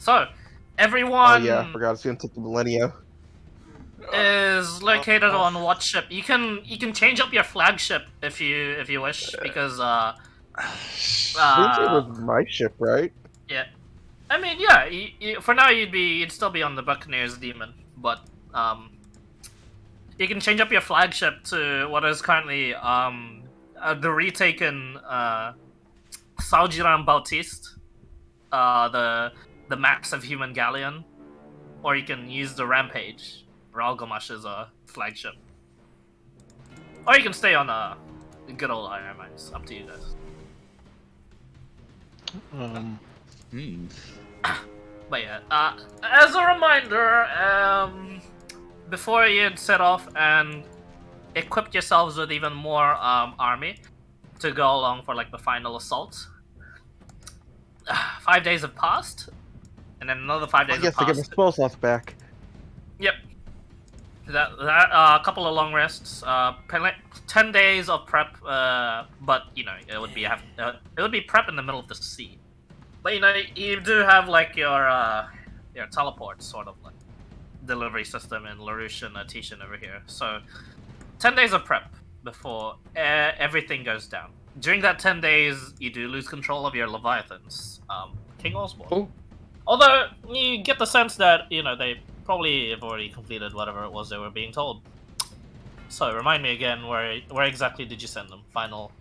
So, Oh everyone yeah, I forgot it's gonna take the millennia. is located on what ship? You can change up your flagship if you wish, because I think it was my ship, right? yeah. I mean, yeah. For now, you'd still be on the Buccaneers Demon, but you can change up your flagship to what is currently the retaken Saujiran Bautiste, the massive human galleon, or you can use the Rampage, Ralgamash's flagship, or you can stay on good old Iron Mines. Up to you guys. But yeah, as a reminder, before you set off and equip yourselves with even more army to go along for like the final assault, 5 days have passed, and then another 5 days have Yes, I get my passed. spell slots back. Yep. That a couple of long rests, 10 days of prep, but you know it would be prep in the middle of the sea. But you know you do have like your teleport sort of like delivery system in LaRouche and Tishan over here. So 10 days of prep before everything goes down. During that 10 days, you do lose control of your Leviathans, King Osborne. Oh. Although you get the sense that you know they probably have already completed whatever it was they were being told. So remind me again, where exactly did you send them? Final.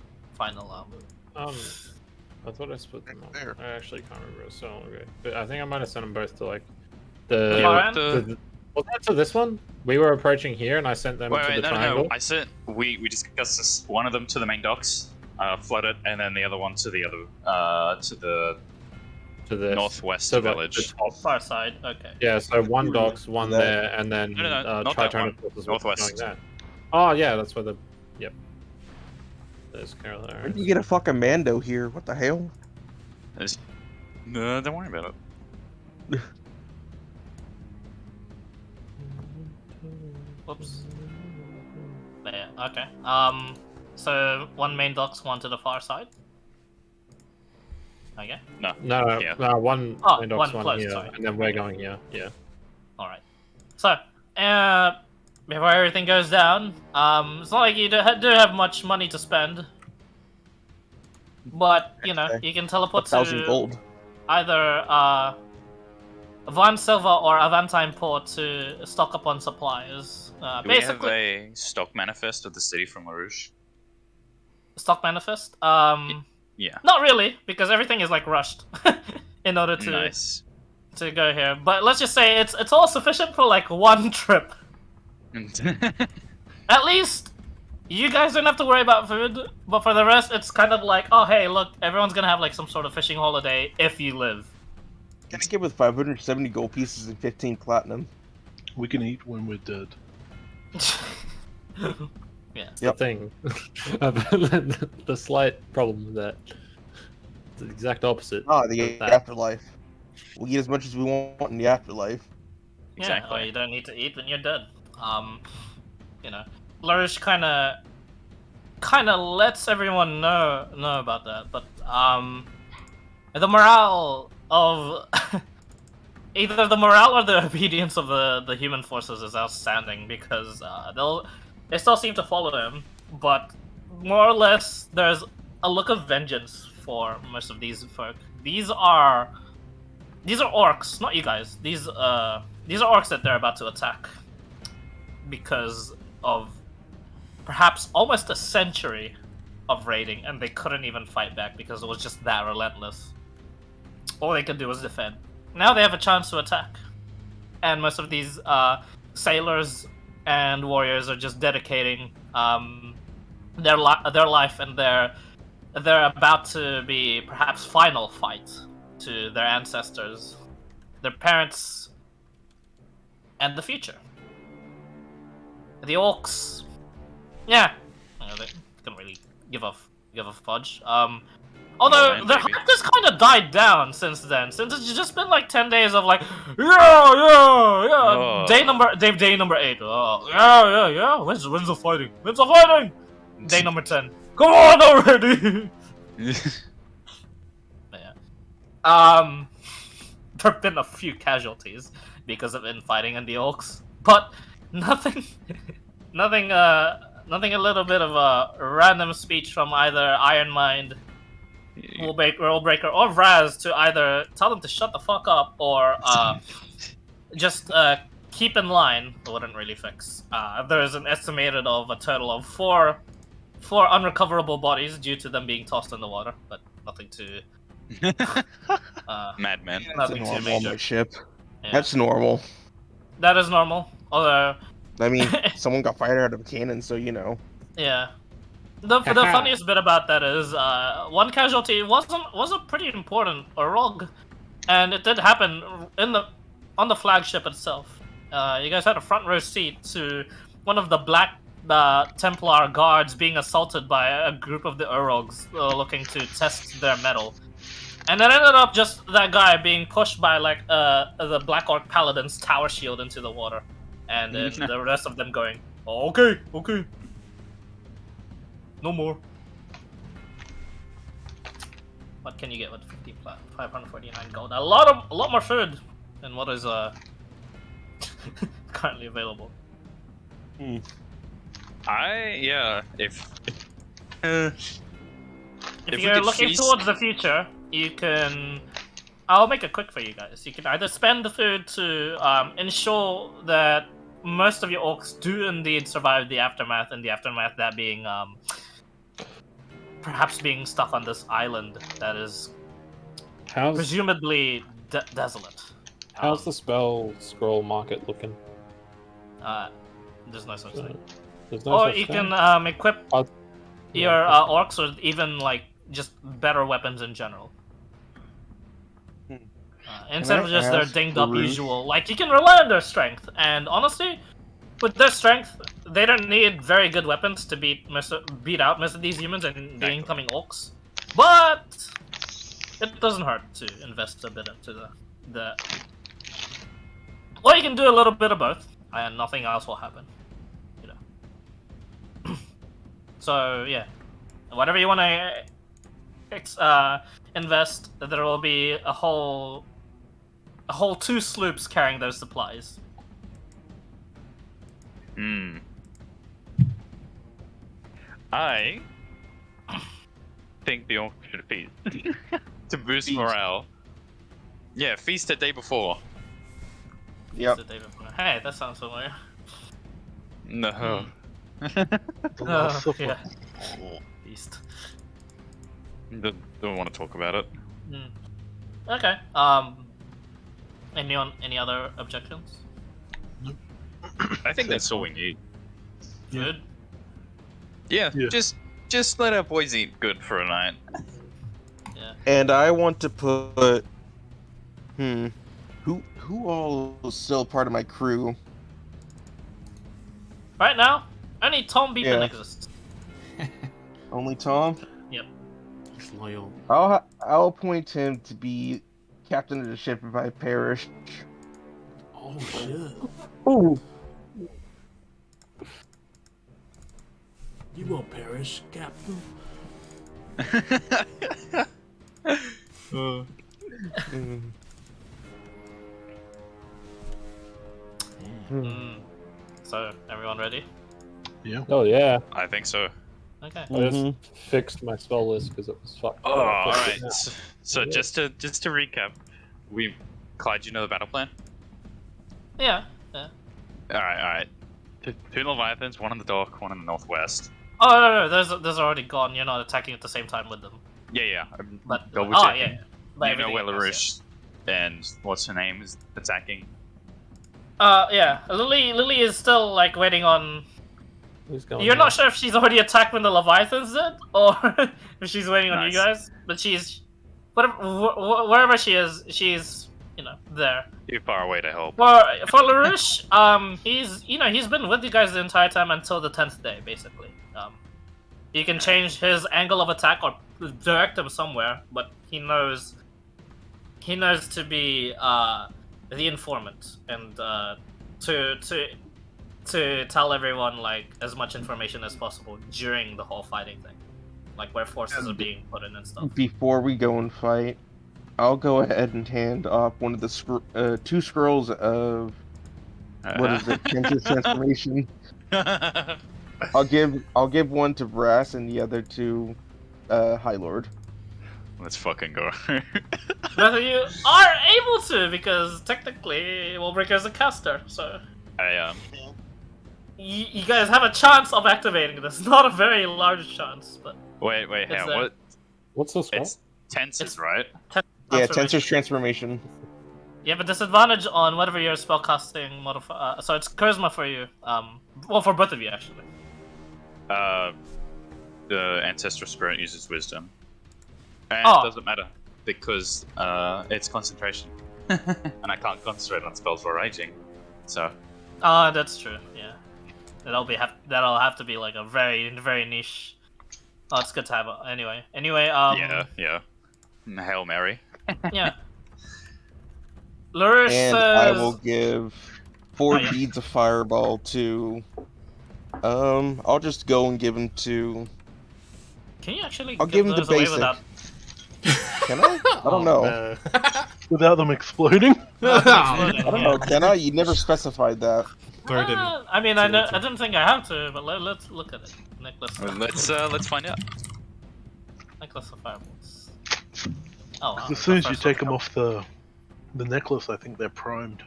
I thought I split them up. There. I actually can't remember. It was so long ago. But I think I might have sent them both to like The the. far end? Was that to this one? We were approaching here, and I sent them to the triangle. No. I sent. We discussed this. One of them to the main docks, flooded, and then the other one to the other to the northwest village. Far side. Okay. Yeah, so one docks, one that. there, and then No, not that one. Northwest. Going there. Oh yeah, that's where the. Yep. There's Carol there. Where did you get a fucking Mando here? What the hell? No, don't worry about it. Whoops. There. Okay. So one main docks, one to the far side. Okay. No, Yeah. no, one Oh, main docks, one one close, here, sorry. and then we're going here. Yeah. All right. So, before everything goes down, it's not like you do have much money to spend, but you know you can teleport 1,000 to gold. either Van Silva or Avantine Port to stock up on supplies. Do we have Basically, a stock manifest of the city from LaRouche? stock manifest. Yeah. Not really, because everything is like rushed in order to Nice. to go here. But let's just say it's all sufficient for like one trip. At least you guys don't have to worry about food, but for the rest, it's kind of like, oh hey, look, everyone's gonna have like some sort of fishing holiday if you live. Can I get with 570 gold pieces and 15 platinum? We can eat when we're dead. Yeah. The thing. The slight problem with that. It's the exact opposite. Ah, the of that. afterlife. We eat as much as we want in the afterlife. Exactly. Yeah, or you don't need to eat when you're dead. You know, LaRouche kind of lets everyone know about that, but the morale of either the morale or the obedience of the human forces is outstanding because they still seem to follow him, but more or less there's a look of vengeance for most of these folk. These are orcs, not you guys. These are orcs that they're about to attack because of perhaps almost a century of raiding, and they couldn't even fight back because it was just that relentless. All they could do was defend. Now they have a chance to attack, and most of these sailors and warriors are just dedicating their life and their about to be perhaps final fight to their ancestors, their parents, and the future. The orcs, yeah, you know, they don't really give a fudge. Although Well, their maybe. hype just kind of died down since then. Since it's just been like 10 days of like, yeah. Oh. Day number 8. Yeah. When's the fighting? When's the fighting? Day number 10. Come on already. Yeah. there've been a few casualties because of infighting and the orcs, but nothing, nothing a little bit of a random speech from either Ironmind, Rulebreaker, or Vraz to either tell them to shut the fuck up or just keep in line wouldn't really fix. There's an estimated of a total of four unrecoverable bodies due to them being tossed in the water, but nothing too. Madman. That's Nothing too normal on major. my ship. Yeah. That's normal. That is normal. Although, I mean, someone got fired out of a cannon, so you know. yeah. The funniest bit about that is one casualty wasn't pretty important or rogue, and it did happen on the flagship itself. You guys had a front row seat to one of the Black Templar guards being assaulted by a group of the Urogs looking to test their mettle. And it ended up just that guy being pushed by like the Black Orc Paladin's tower shield into the water. And then the rest of them going, oh, okay. No more. What can you get with 549 gold? A lot more food than what is currently available. If you're looking towards the future, you can. I'll make it quick for you guys. You can either spend the food to ensure that most of your orcs do indeed survive the aftermath, and the aftermath that being perhaps being stuck on this island that is presumably desolate. How's the spell scroll market looking? There's no such thing. There's no Or such you thing? can equip Oh, your yeah. orcs with even like just better weapons in general. Instead of just their dinged up usual, like you can rely on their strength. And honestly, with their strength, they don't need very good weapons to beat out most of these humans and the incoming orcs. But it doesn't hurt to invest a bit into the. Or you can do a little bit of both, and nothing else will happen. You know. So yeah, whatever you want to invest, there will be a whole 2 sloops carrying those supplies. I think the orc should feast to boost morale. Yeah, feast the day before. Yep. Hey, that sounds familiar. No. Yeah. Feast. Don't want to talk about it. Okay. Any other objections? I think that's all we need. Good. Yeah. Just let our boys eat good for a night. Yeah. And I want to put. Who all is still part of my crew? Right now, only Tom Beacon exists. Only Tom? Yep. He's loyal. I'll appoint him to be captain of the ship if I perish. Oh shit. Ooh. You won't perish, Captain. So, everyone ready? Yeah. Oh yeah. I think so. Okay. I just fixed my spell list because it was fucked. Oh, alright. So just to recap, Clyde, you know the battle plan? Yeah. Alright. Two Leviathans, one on the dock, one in the northwest. Oh no, those are already gone. You're not attacking at the same time with them. Yeah. I'm But double oh checking. yeah. But You know everything where else, LaRouche and what's her name is attacking. yeah. Lily is still like waiting on. He's going You're not sure if she's already attacked when the Leviathans did, or if she's waiting on you Nice. guys. But she's wherever she is, she's there. Too far away to help. For LaRouche, he's been with you guys the entire time until the 10th day, basically. You can change his angle of attack or direct him somewhere, but he knows to be the informant and to tell everyone like as much information as possible during the whole fighting thing, like where forces are being put in and stuff. Before we go and fight, I'll go ahead and hand off one of the two scrolls of what is it? Tensor's transformation. I'll give one to Brass and the other to High Lord. Let's fucking go. Both of you are able to, because technically Wallbreaker is a caster, so I you guys have a chance of activating this. Not a very large chance, but wait, hang It's, on. What's the scroll? It's tenses, right? Yeah, Tensor's transformation. You have a disadvantage on whatever your spellcasting modifier. So it's charisma for you. Well, for both of you actually. The ancestral spirit uses wisdom, and Oh. it doesn't matter because it's concentration, and I can't concentrate on spells while raging. So That's true. Yeah, that'll have to be like a very niche. Oh, it's good to have. Anyway, yeah. Hail Mary. yeah. Lurish And says, I will give 4 Oh, yeah. beads of fireball to. I'll just go and give them to. "Can you actually I'll give him the those away basic. without?" Can I? I don't know. No. Without them exploding? I don't know. Can I? You never specified that. Burden. I mean, I didn't think I have to, but let's look at it. Necklace. Well, let's find out. Necklace of fireballs. Oh, wow. As soon as the you first take one. them off the necklace, I think they're primed.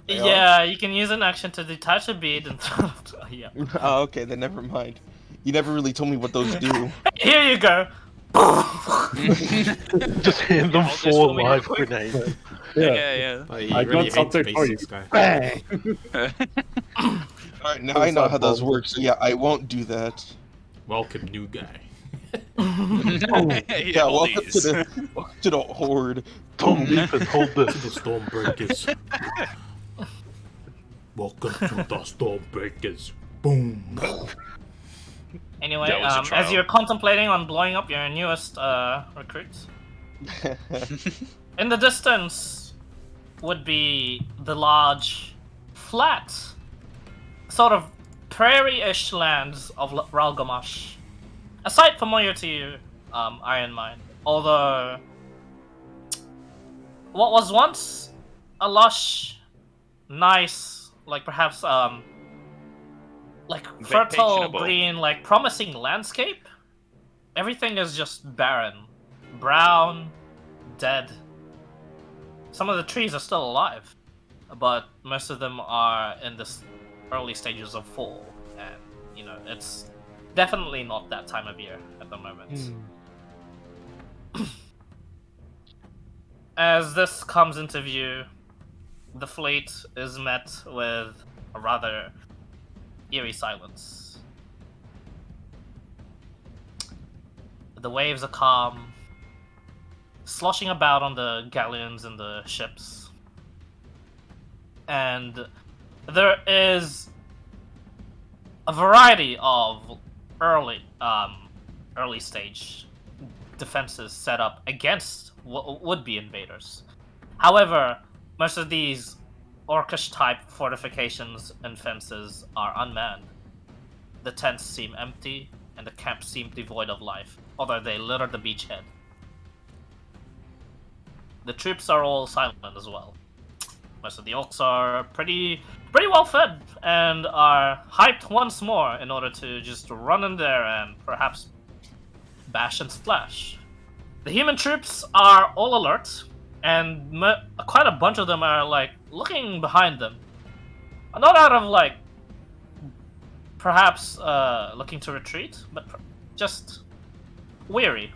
Yeah, you can use an action to detach a bead and throw it. Yeah. Oh, okay. Then never mind. You never really told me what those do. Here you go. Just hand them Hold this 4 for me real live quick. grenades. Yeah. Oh, you I really got hate something for you. basics, guy. Bang! Alright, now I know how those work. So yeah, I won't do that. Welcome, new guy. Yeah, welcome to the horde. Tom Deepers, hold To this. the Stormbreakers. Welcome to the Stormbreakers. Boom. Anyway, That was a as trial. you're contemplating on blowing up your newest recruits, in the distance would be the large, flat, sort of prairie-ish lands of Ralgamash. A sight familiar to you, Iron Mine. Although, what was once a lush, nice, like perhaps like fertile Vacationable. green, like promising landscape, everything is just barren, brown, dead. Some of the trees are still alive, but most of them are in the early stages of fall, and you know it's definitely not that time of year at the moment. As this comes into view, the fleet is met with a rather eerie silence. The waves are calm, sloshing about on the galleons and the ships. And there is a variety of early stage defenses set up against would-be invaders. However, most of these orcish-type fortifications and fences are unmanned. The tents seem empty, and the camps seem devoid of life, although they litter the beachhead. The troops are all silent as well. Most of the orcs are pretty well fed, and are hyped once more in order to just run in there and perhaps bash and splash. The human troops are all alert, and quite a bunch of them are like looking behind them, not out of like perhaps looking to retreat, but just weary.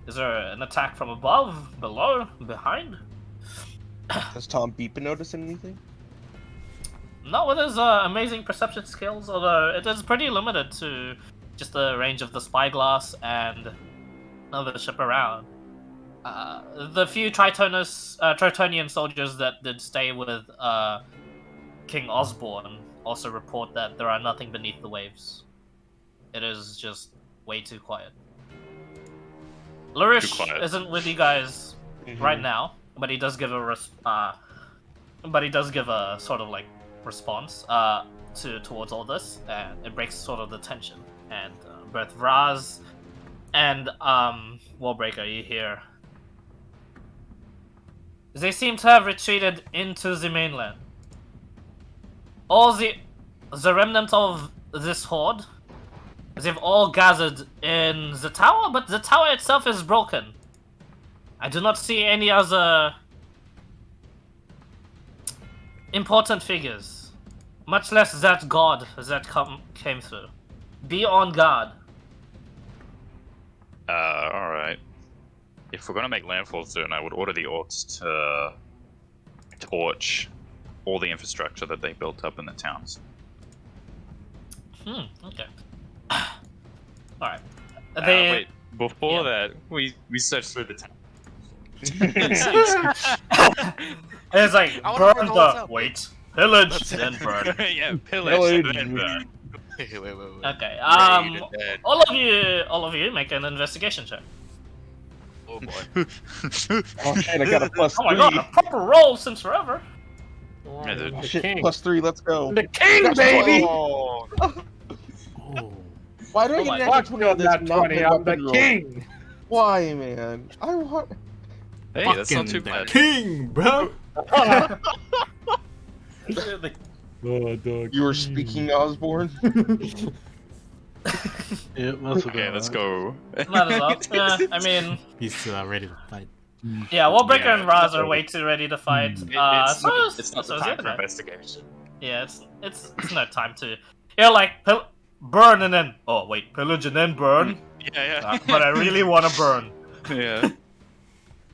Is there an attack from above, below, behind? Does Tom Beepa notice anything? Not with his amazing perception skills, although it is pretty limited to just the range of the spyglass and another ship around. The few Tritonian soldiers that did stay with King Osborne also report that there are nothing beneath the waves. It is just way too quiet. Lurish quiet. isn't with you guys right now, but he does give a sort of like response towards all this, and it breaks sort of the tension. And both Vraz and Wallbreaker, you hear, They seem to have retreated into the mainland. All the remnant of this horde, they've all gathered in the tower, but the tower itself is broken. I do not see any other important figures, much less that god that came through. Be on guard. Alright. If we're gonna make landfall soon, I would order the orcs to torch all the infrastructure that they built up in the towns. Okay. Alright. Wait, before that, we searched through the town. It's like, I wanna burn burn the whole the... town. Wait. Pillage, then burn. Yeah, pillage, then burn. wait. Okay, Raid and dead. all of you make an investigation check. Oh boy. Oh shit, I got a +3. Oh my god, a proper roll since forever. Yeah, dude. Oh, The shit, king. +3, let's go. The king, baby! Oh, Oh. Why do I Oh get my an Fuck extra 20 on this? that 20, I'm the weapon roll? king! Why, man? I want... Hey, that's not too Fucking bad. king, bro. You were speaking, Osborne? Yeah, that's Okay, let's go. Might as well. Yeah, I mean, He's ready to fight. yeah, Wallbreaker Yeah, and Raz so- are way too ready to fight. It's not so the is time the for other guy. investigation. Yeah, it's no time to. You're like burn and then pillage and then burn. Yeah, But I really want to burn. yeah.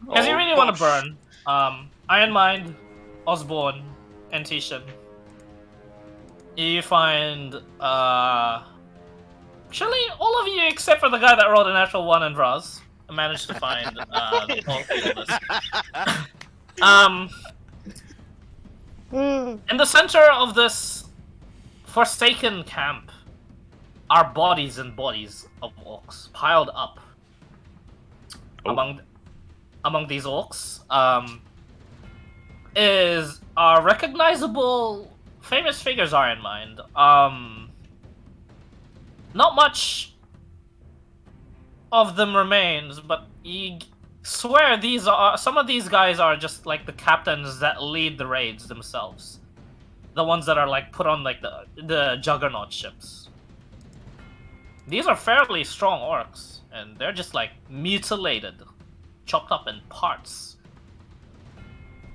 Because you Oh, really want to gosh. burn. Iron Mind, Osborne, and Tishan. You find actually all of you except for the guy that rolled a natural 1 and Raz managed to find all of this. In the center of this forsaken camp are bodies and bodies of orcs piled up. Oh. Among these orcs, are recognizable famous figures are in mind. Not much of them remains, but you swear some of these guys are just like the captains that lead the raids themselves. The ones that are like put on like the juggernaut ships. These are fairly strong orcs, and they're just like mutilated, chopped up in parts.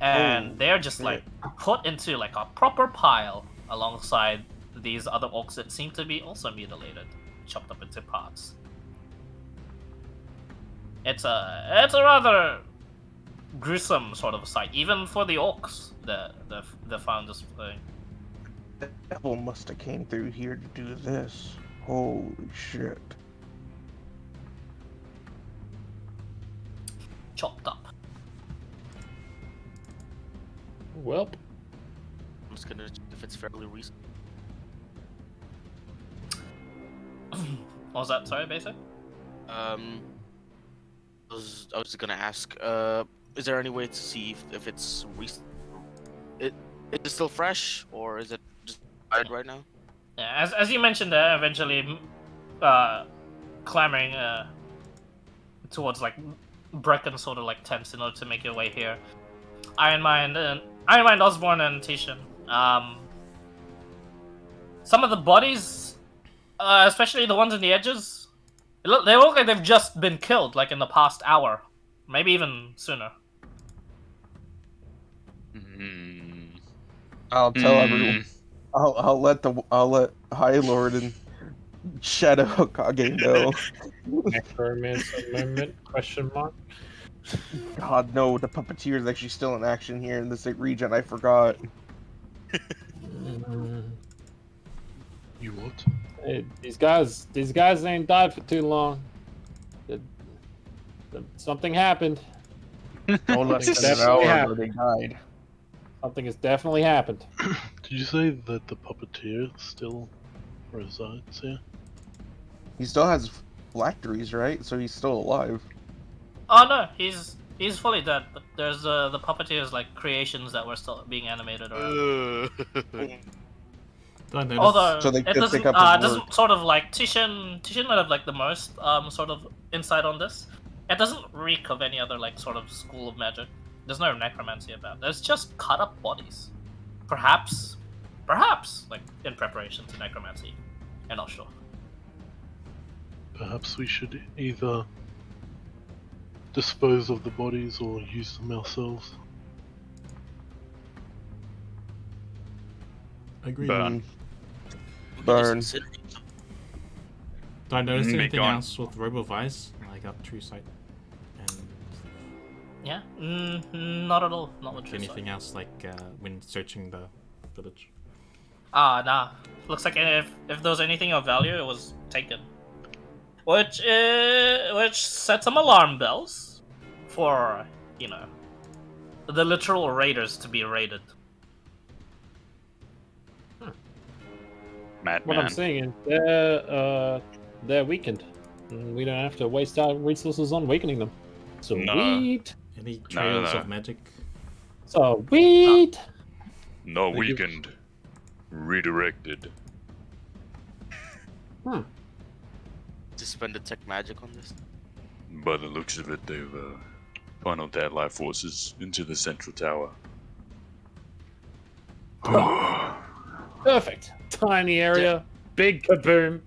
And they're just like put into like a proper pile alongside these other orcs that seem to be also mutilated, chopped up into parts. It's a rather gruesome sort of sight, even for the orcs that found this thing. The devil must have came through here to do this. Holy shit. Chopped up. Welp. I'm just gonna check if it's fairly recent. What was that? Sorry, basic? I was gonna ask, is there any way to see if it's recent? Is it still fresh, or is it just died right now? Yeah, as you mentioned, eventually, clambering towards like Brecken sort of like tents in order to make your way here. Iron Mind, Osborne, and Tishan. Some of the bodies, especially the ones in the edges, they look like they've just been killed, like in the past hour, maybe even sooner. I'll tell everyone. I'll let High Lord and Shadow Hokage know. Amendment? Question mark. God no, the puppeteer is actually still in action here in this region. I forgot. You what? Hey, these guys ain't died for too long. Something happened. Don't let Something's them definitely know happened. they died. Something has definitely happened. Did you say that the puppeteer still resides here? He still has phylacteries, right? So he's still alive. Oh no, he's fully dead. But there's the puppeteers like creations that were still being animated around. Although So they it could doesn't, pick up his work. doesn't sort of like Tishan might have like the most sort of insight on this. It doesn't reek of any other like sort of school of magic. There's no necromancy about. There's just cut up bodies. Perhaps, like in preparation to necromancy. I'm not sure. Perhaps we should either dispose of the bodies or use them ourselves. Agreed. Burn. Burn. Did I notice Be anything gone. else with RoboVice? I got True Sight. And Yeah, not at all. Not with true sight. anything else like when searching the village? Nah. Looks like if there was anything of value, it was taken. Which set some alarm bells for, you know, the literal raiders to be raided. What I'm Madman. saying is they're weakened. And we don't have to waste our resources on weakening them. Sweet. Any trails no. of magic? Sweet. No Thank you. weakened. Redirected. Just spend detect magic on this. By the looks of it, they've funneled their life forces into the central tower. Perfect. Tiny area, big kaboom.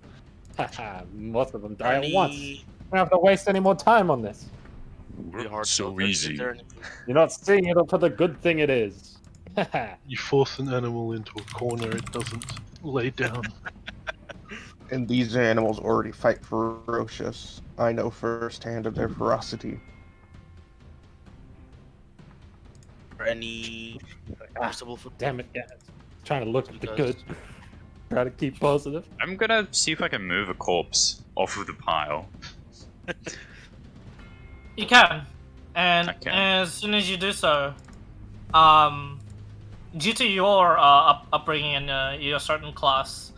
Haha, most of them die at once. We don't have to waste any more time on this. Be hard to So filter. Is easy. there anything- You're not seeing it for the good thing it is. Haha. You force an animal into a corner, it doesn't lay down. And these animals already fight ferocious. I know firsthand of their ferocity. Or any possible food? Damn it, guys. Trying to look at the Because- good. Try to keep positive. I'm gonna see if I can move a corpse off of the pile. You can, and I can. as soon as you do so, due to your upbringing and your certain class,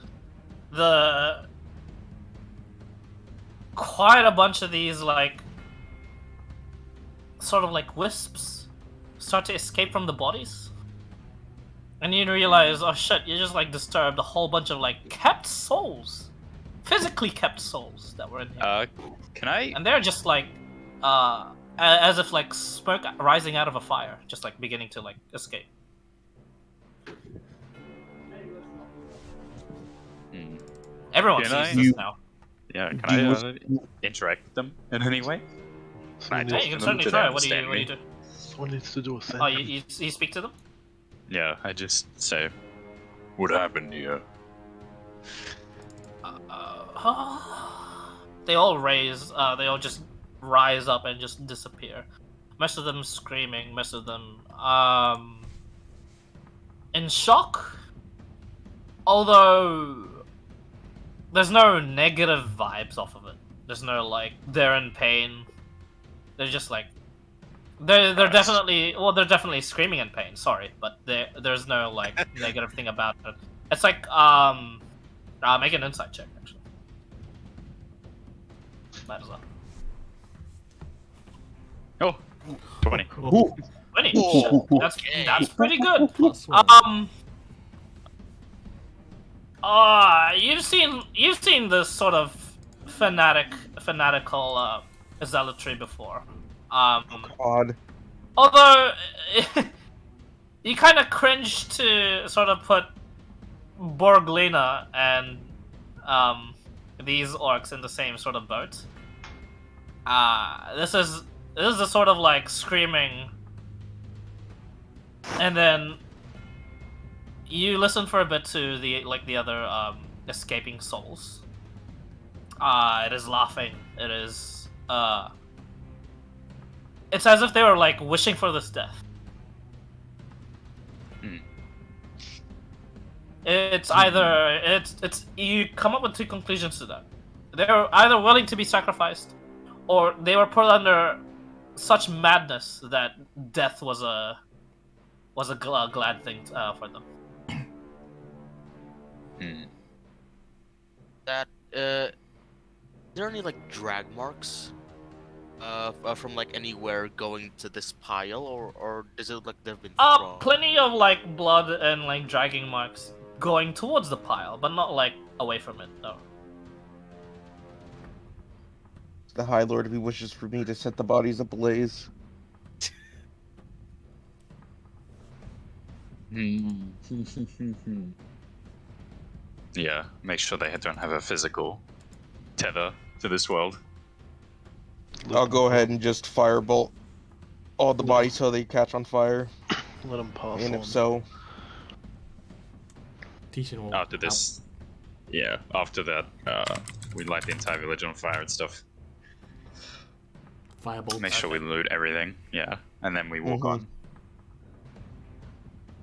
quite a bunch of these sort of like wisps start to escape from the bodies, and you realize, oh shit, you just disturbed a whole bunch of kept souls, physically kept souls that were in here. Can I? And they're just as if smoke rising out of a fire, just beginning to escape. Hmm. Everyone Can sees I- this You- now. Yeah, can Do you- I interact with them in any way? Someone, Yeah, needs, you can them certainly to try. What do understand you do? someone needs to do a thing. Oh, you speak to them? Yeah, I just say, what happened here? They all they all just rise up and just disappear. Most of them screaming, most of them in shock. Although there's no negative vibes off of it. There's no they're in pain. They're just they're definitely they're definitely screaming in pain. Sorry, but there's no negative thing about it. It's make an insight check actually. Might as well. Oh, 20. Ooh. 20. Ooh. Shit, that's pretty good. +1. You've seen this sort of fanatical zealotry before. God. Although you kind of cringe to sort of put Borglina and these orcs in the same sort of boat. This is the sort of screaming, and then you listen for a bit to the other escaping souls. It is laughing. It is it's as if they were wishing for this death. Hmm. It's either it's you come up with two conclusions to that. They're either willing to be sacrificed, or they were put under such madness that death was a glad thing for them. Hmm. That is there any drag marks from anywhere going to this pile, or does it they've been thrown? Plenty of blood and dragging marks going towards the pile, but not away from it though. The High Lord, if he wishes for me to set the bodies ablaze. Yeah, make sure they don't have a physical tether to this world. I'll go ahead and just firebolt all the bodies so they catch on fire. Let them pass And on. if so, Teaching will After this, yeah, after that, we light the entire village on fire and stuff. Firebolt. Make sure we loot everything, yeah, and then we walk on.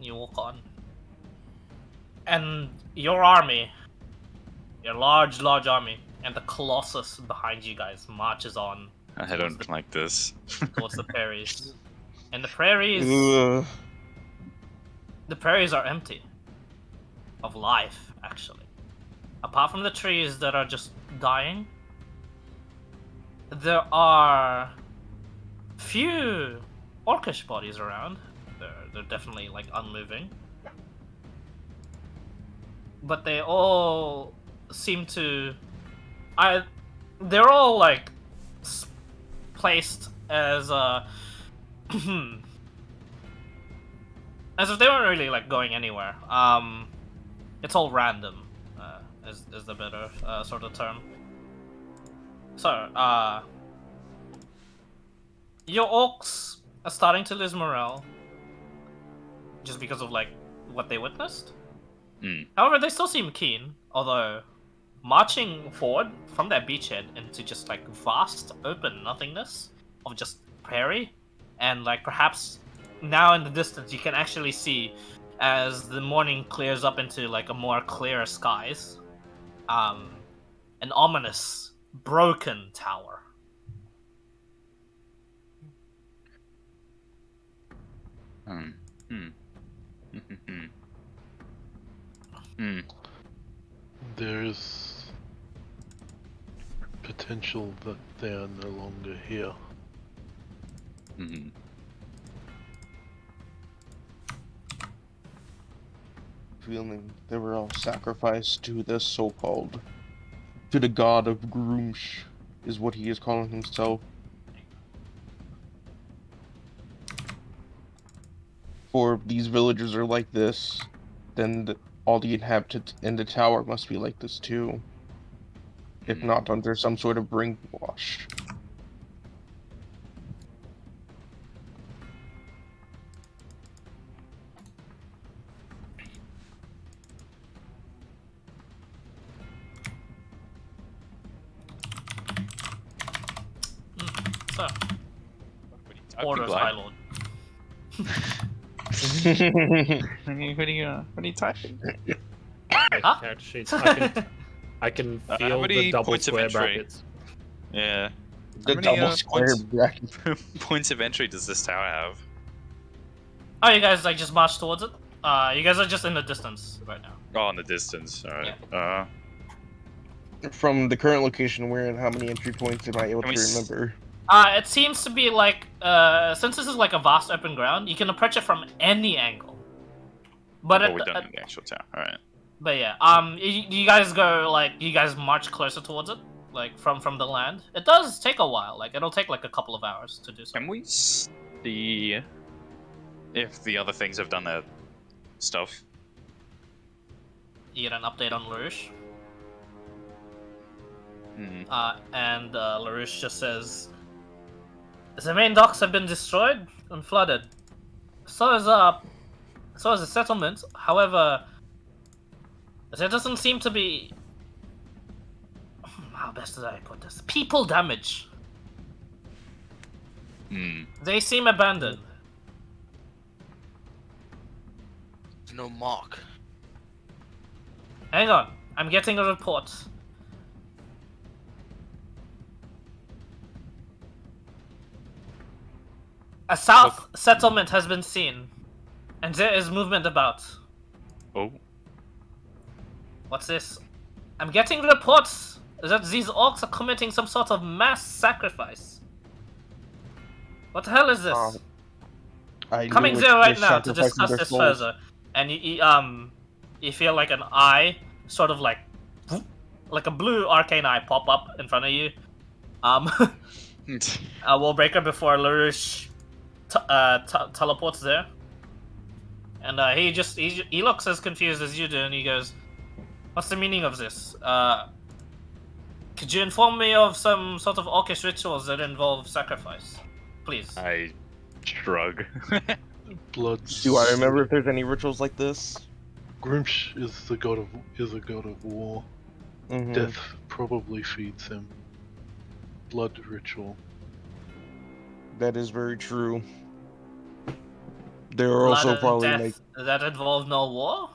You walk on. And your army, your large army, and the Colossus behind you guys marches on I don't like this. towards the prairies. And the prairies... ugh. The prairies are empty. Of life, actually. Apart from the trees that are just dying, there are few orcish bodies around. They're definitely like unmoving. But they all seem to... They're all like placed as as if they weren't really like going anywhere. It's all random, is the better sort of term. So, your orcs are starting to lose morale just because of like what they witnessed. However, they still seem keen, although marching forward from their beachhead into just like vast open nothingness of just prairie, and like perhaps now in the distance you can actually see as the morning clears up into like a more clear skies, an ominous broken tower. There's potential that they are no longer here. Feeling they were all sacrificed to this so-called, to the god of Groomsh, is what he is calling himself. For if these villagers are like this, then all the inhabitants in the tower must be like this too. If not under some sort of brainwash. So, orders, my lord. What are you typing? Huh? Character sheets. I can How feel many the double points of square entry? brackets. Yeah. The How many, double square bracket. points of entry does this tower have? Oh, you guys like just march towards it? You guys are just in the distance right now. Oh, in the distance. Alright. From the current location we're in, how many entry points am I able to Can we remember? It seems to be like, since this is like a vast open ground, you can approach it from any angle. But Well, we don't know the actual tower. Alright. but yeah, you guys go like, you guys march closer towards it, like from the land. It does take a while. Like it'll take like a couple of hours to do so. Can we see if the other things have done their stuff? You get an update on LaRouche. And LaRouche just says, the main docks have been destroyed and flooded. So is the settlement. However, there doesn't seem to be, how best did I put this? People damage. They seem abandoned. There's no mark. Hang on, I'm getting a report. A south settlement has been seen, and there is movement about. Oh. What's this? I'm getting reports that these orcs are committing some sort of mass sacrifice. What the hell is this? Coming there right now to discuss this further. And you feel like an eye, sort of like a blue arcane eye pop up in front of you. A wall breaker before LaRouche teleports there. And he looks as confused as you do, and he goes, "What's the meaning of this? Could you inform me of some sort of orcish rituals that involve sacrifice, please?" I shrug. Blood. Do I remember if there's any rituals like this? Grimsh is a god of war. Mhm. Death probably feeds him. Blood ritual. That is very true. There are also Blood and probably death that involve no war.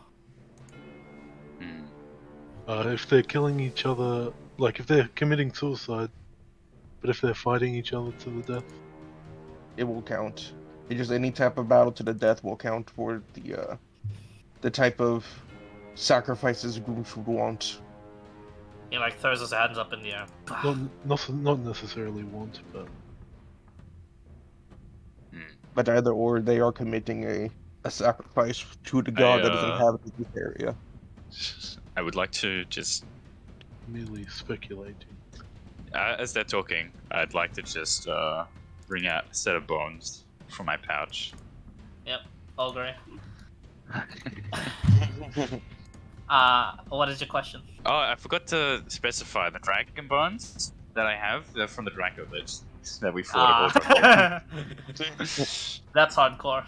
Hmm. If they're killing each other, like if they're committing suicide, but if they're fighting each other to the death, it will count. It's just any type of battle to the death will count for the type of sacrifices groups would want. He like throws his hands up in the air. not necessarily want, but But either or, they are committing a sacrifice to the god that is inhabiting this area. I would like to just, merely speculating. as they're talking, I'd like to just bring out a set of bones from my pouch. Yep, all agree. What is your question? Oh, I forgot to specify the dragon bones that I have. They're from the Draco Lich that we fought about. That's hardcore.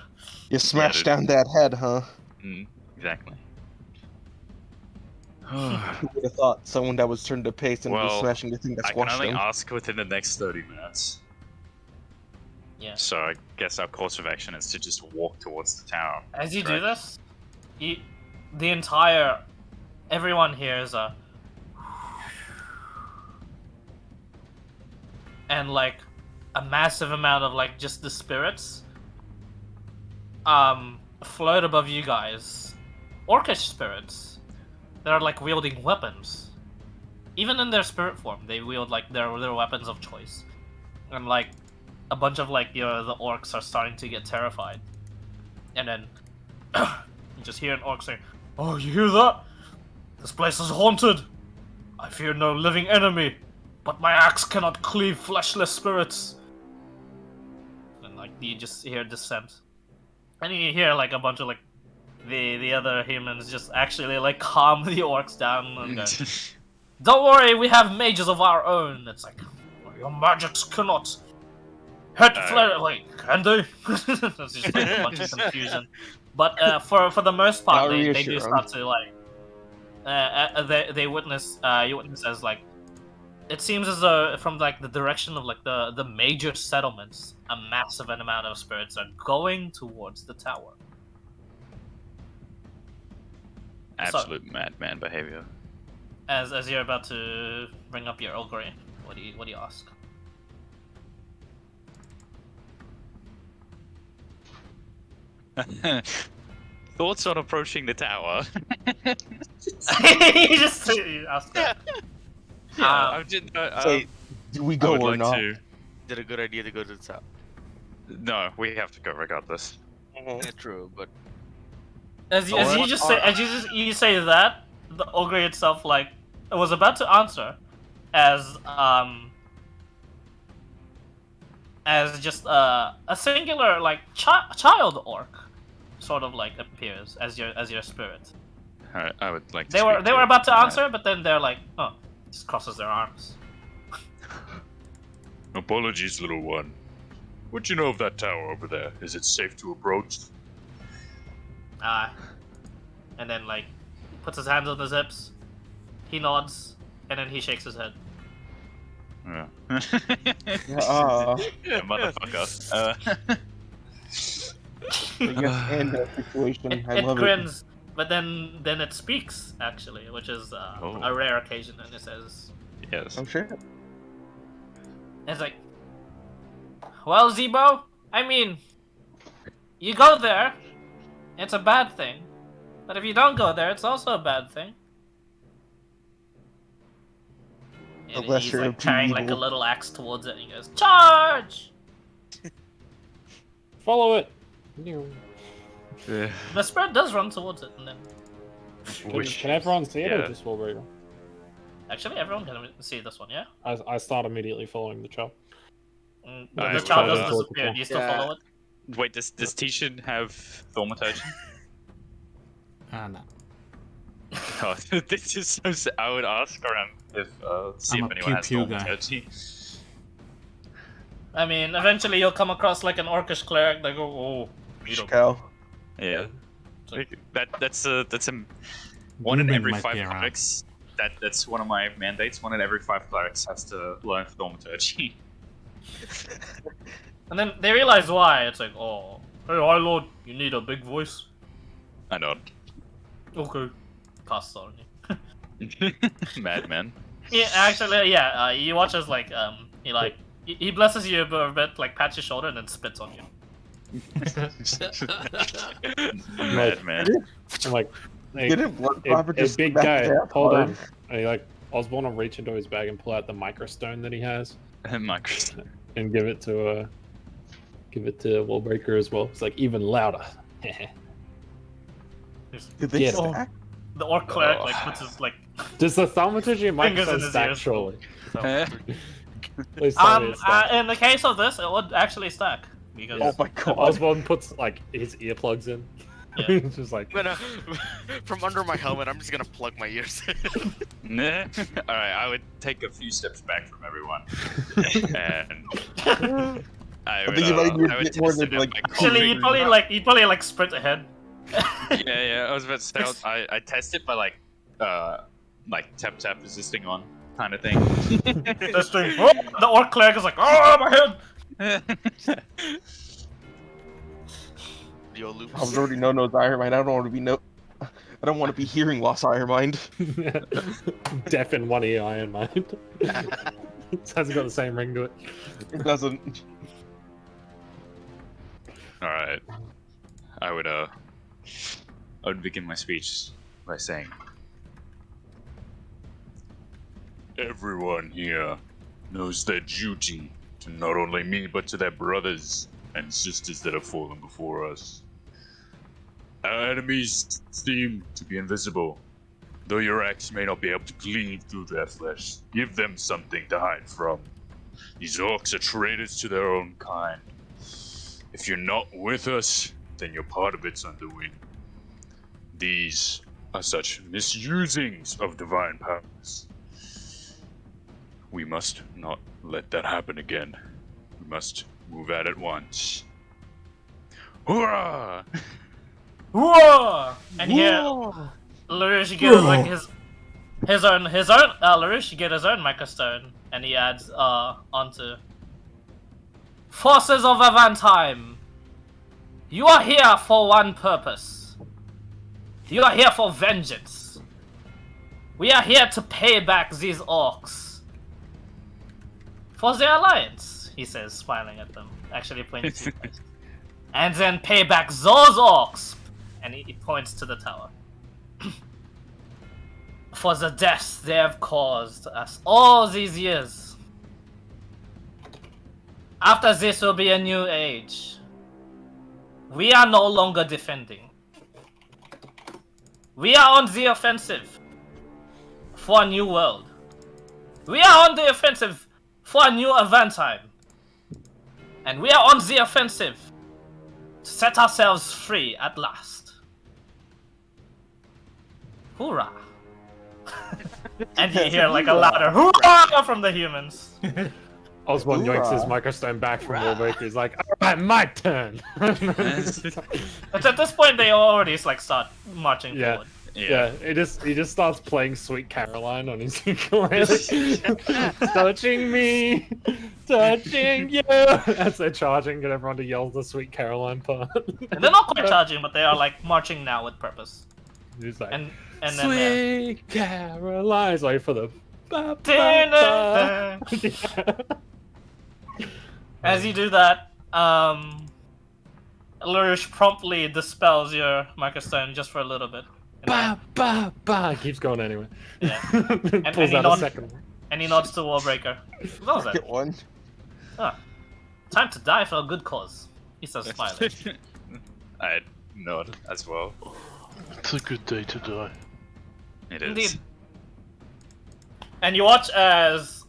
You smashed dude. down that head, huh? Exactly. Who would have thought someone that was turned to paste and was Well, smashing the thing that I can squashed only them? ask within the next 30 minutes. Yeah. So I guess our course of action is to just walk towards the tower. As you do correct? this, everyone hears a and like a massive amount of like just the spirits float above you guys. Orcish spirits that are like wielding weapons. Even in their spirit form, they wield like their weapons of choice. And like a bunch of like the orcs are starting to get terrified. And then you just hear an orc say, "Oh, you hear that? This place is haunted. I fear no living enemy, but my axe cannot cleave fleshless spirits." And like you just hear dissent. And you hear like a bunch of like the other humans just actually like calm the orcs down and go, "Don't worry, we have mages of our own." It's like, "Your magics cannot hurt like, can they?" It's just like a bunch of confusion. But for the most part, I'll they do reassure 'em. start to like they witness you witness as like it seems as though from like the direction of like the major settlements, a massive amount of spirits are going towards the tower. Absolute madman behavior. As you're about to bring up your Ogre, what do you ask? Thoughts on approaching the tower? You just ask that. I'm just, So, do we I go would or like not? to. Is it a good idea to go to the top? No, we have to go regardless. Yeah, true, but As you say that, the ogre itself like was about to answer, as just a singular like child orc, sort of like appears as your spirit. I would like. To They were speak they to were it. about to answer, but then they're like, oh, just crosses their arms. Apologies, little one. What you know of that tower over there? Is it safe to approach? And then like puts his hands on his hips. He nods, and then he shakes his head. Yeah. Yeah, Motherfucker. I guess end that situation. I It love grins, but then it speaks actually, which is Oh. a rare occasion, and it says, Yes. I'm sure. it's like, "Well, Zebo, I mean, you go there, it's a bad thing, but if you don't go there, it's also a bad thing." And Unless he's you're like too carrying like a evil. little axe towards it, and he goes, "Charge!" Follow it. The spirit does run towards it, and then Can everyone see it Yeah. or just Wolverine? actually everyone can see this one, yeah. I start immediately following the child. The Alright, child well, doesn't disappear. Do you still yeah. follow it? Wait, does Tishan have thaumaturgy? No. Oh, this is so sad. I would ask around if see I'm if a anyone has pew-pew normal guy. dirty. I mean, eventually you'll come across like an orcish cleric. They go, oh, you don't. Cow. Yeah. That's a one in Women every might 5 be around. clerics. That's one of my mandates. 1 in every 5 clerics has to learn thaumaturgy. And then they realize why. It's like, oh, hey, hi lord, you need a big voice. I know. Okay, pass on. Madman. Yeah, actually, yeah. He watches like he blesses you a bit, like pats your shoulder and then spits on you. Madman. I'm like, Didn't Blood Clopper a just big smack guy, that hold hard? on. And he Osborne will reach into his bag and pull out the microstone that he has Microsoft. and give it to Wallbreaker as well. It's like even louder. Did they Get him. stack? The orc cleric Oh. like puts his like Does the thaumaturgy and Fingers in microstone his stack ears. surely? so. Please tell me it stacks. In the case of this, it would actually stack because Oh my god. Osborne puts like his earplugs in. Yeah. It's just like I'm gonna, from under my helmet, I'm just gonna plug my ears in. Alright, I would take a few steps back from everyone. And I would, think you might I would get more test than, it at like, my actually colleague. you'd probably like sprint ahead. Yeah, I was about to say I test it by like tap resisting on kind of thing. This thing, oh, the orc cleric is like, oh my head. Yo, loops. I was already no Iron Mind. I don't want to be I don't want to be hearing Lost Iron Mind. deaf in one ear, Iron Mind. It hasn't got the same ring to it. It doesn't. Alright. I would begin my speech by saying, everyone here knows their duty to not only me but to their brothers and sisters that have fallen before us. Our enemies seem to be invisible, though your axe may not be able to cleave through their flesh. Give them something to hide from. These orcs are traitors to their own kind. If you're not with us, then you're part of its underwing. These are such misusings of divine powers. We must not let that happen again. We must move at it once. Hoorah! Whoa! And here, LaRouche gets like his own LaRouche get his own microstone, and he adds onto Forces of Avantime. You are here for one purpose. You are here for vengeance. We are here to pay back these orcs for the alliance, he says, smiling at them. Actually pointing to you guys. And then pay back those orcs. And he points to the tower. For the deaths they have caused us all these years. After this will be a new age. We are no longer defending. We are on the offensive for a new world. We are on the offensive for a new Avantime. And we are on the offensive to set ourselves free at last. Hoorah! And you hear like a louder hoorah from the humans. Osborne yoinks his microstone back from Wallbreaker. He's like, alright, my turn! But at this point, they already like start marching forward. Yeah, he just starts playing Sweet Caroline on his ukulele. Touching me, touching you. As they're charging, get everyone to yell the Sweet Caroline part. And they're not quite charging, but they are like marching now with purpose. He's like, And then Sweet Caroline. He's waiting for the. as you do that, LaRouche promptly dispels your microstone just for a little bit. Ba ba ba. Keeps going anyway. Yeah. Pulls out a second one. And he nods to Wallbreaker. What was that? Get one. Ah, time to die for a good cause. He says, smiling. I nod as well. It's a good day to die. It is. Indeed. And you watch as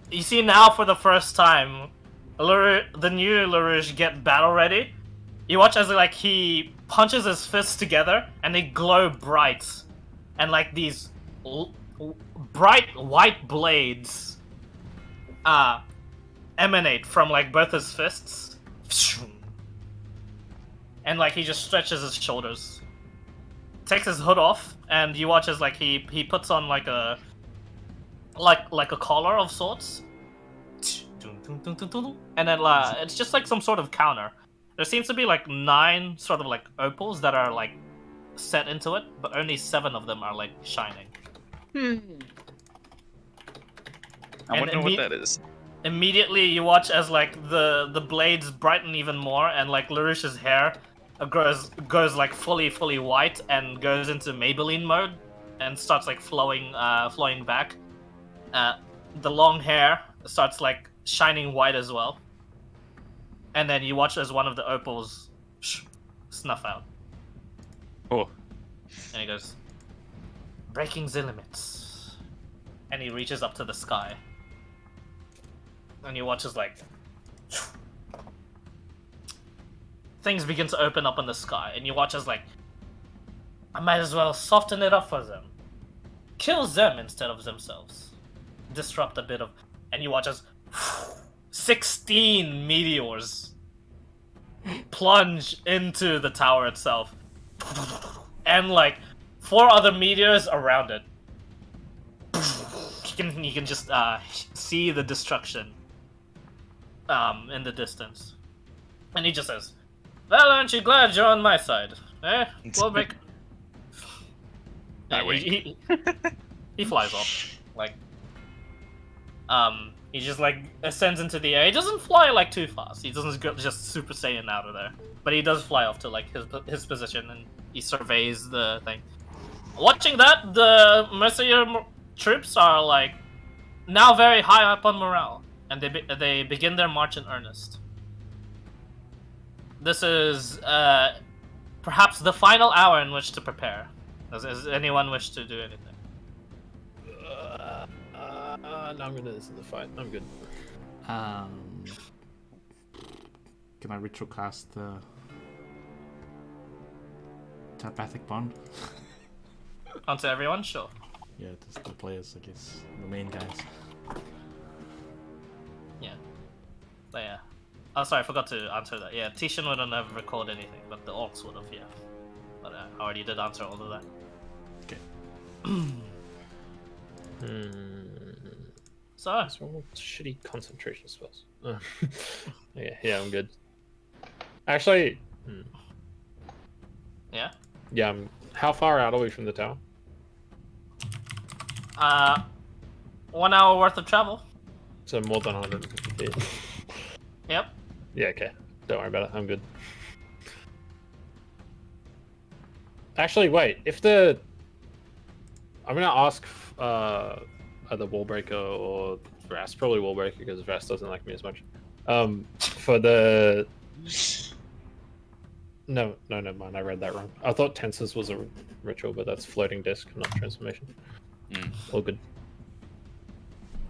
you see now for the first time the new LaRouche get battle ready, You watch as like he punches his fists together and they glow bright, and like these bright white blades emanate from like both his fists, and like he just stretches his shoulders, takes his hood off, and you watch as like he puts on like a collar of sorts, and then it's just like some sort of counter. There seems to be like 9 sort of like opals that are like set into it, but only 7 of them are like shining. I wonder what that is. Immediately, you watch as like the blades brighten even more, and like LaRouche's hair goes like fully white and goes into Maybelline mode, and starts like flowing back. The long hair starts like shining white as well, and then you watch as one of the opals snuff out. Oh. And he goes, "Breaking the limits," and he reaches up to the sky. And you watch as like things begin to open up in the sky, and you watch as like I might as well soften it up for them, kill them instead of themselves, disrupt a bit of, and you watch as 16 meteors plunge into the tower itself, and like 4 other meteors around it. You can just see the destruction in the distance. And he just says, "Well, aren't you glad you're on my side? Eh? We'll make..." He flies off. Like, he just like ascends into the air. He doesn't fly like too fast. He doesn't go just Super Saiyan out of there. But he does fly off to like his position, and he surveys the thing. Watching that, the Mercier troops are like now very high up on morale, and they begin their march in earnest. This is perhaps the final hour in which to prepare. Does anyone wish to do anything? No, I'm gonna listen to the fight. I'm good. Can I ritual cast the telepathic bond? Onto everyone? Sure. Yeah, just the players, I guess. The main guys. Yeah. Oh, sorry, I forgot to answer that. Yeah, Tishan wouldn't have recalled anything, but the orcs would have, yeah. But I already did answer all of that. Okay. So, What's wrong with shitty concentration spells? Yeah, I'm good. Actually, yeah. yeah. How far out are we from the tower? 1 hour worth of travel. So more than 150 feet. Yep. Yeah, okay. Don't worry about it. I'm good. Actually, wait. If the... I'm gonna ask either Wallbreaker or Vras. Probably Wallbreaker, because Vras doesn't like me as much. For the... No, never mind. I read that wrong. I thought Tenses was a ritual, but that's floating disc, not transformation. All good.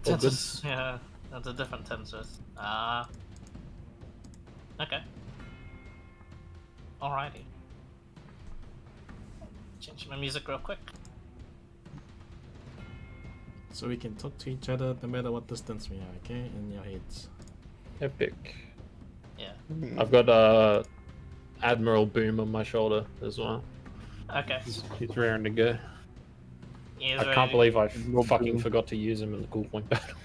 All good. Tensors, yeah, that's a different tensors. Okay. Alrighty. Change my music real quick. So we can talk to each other no matter what distance we are, okay? In your heads. Epic. Yeah. I've got Admiral Boom on my shoulder as well. Okay. He's raring to go. He's I ready can't to- believe I fucking forgot to use him in the Cool Point battle.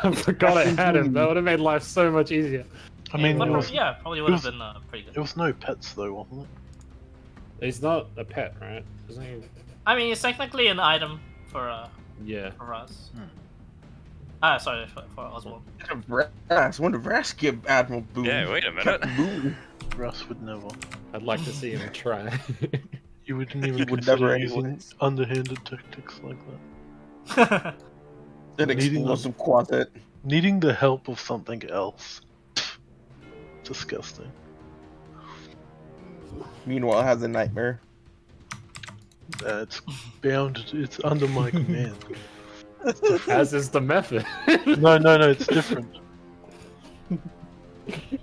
I forgot I had him. That would have made life so much easier. I mean, But it was, yeah, probably would have been pretty it good. was no pets though, wasn't it? He's not a pet, right? Isn't he? I mean, it's technically an item for Yeah. us. Sorry, for Oswald. When did Vras give Admiral Boom? Yeah, wait a minute. Boom. Russ would never. I'd like to see him try. You wouldn't even would consider never using anyways. underhanded tactics like that. An Needing explosive quadet. Needing the help of something else. Disgusting. Meanwhile, has a nightmare. It's bound. It's under my command. As is the method. No, it's different.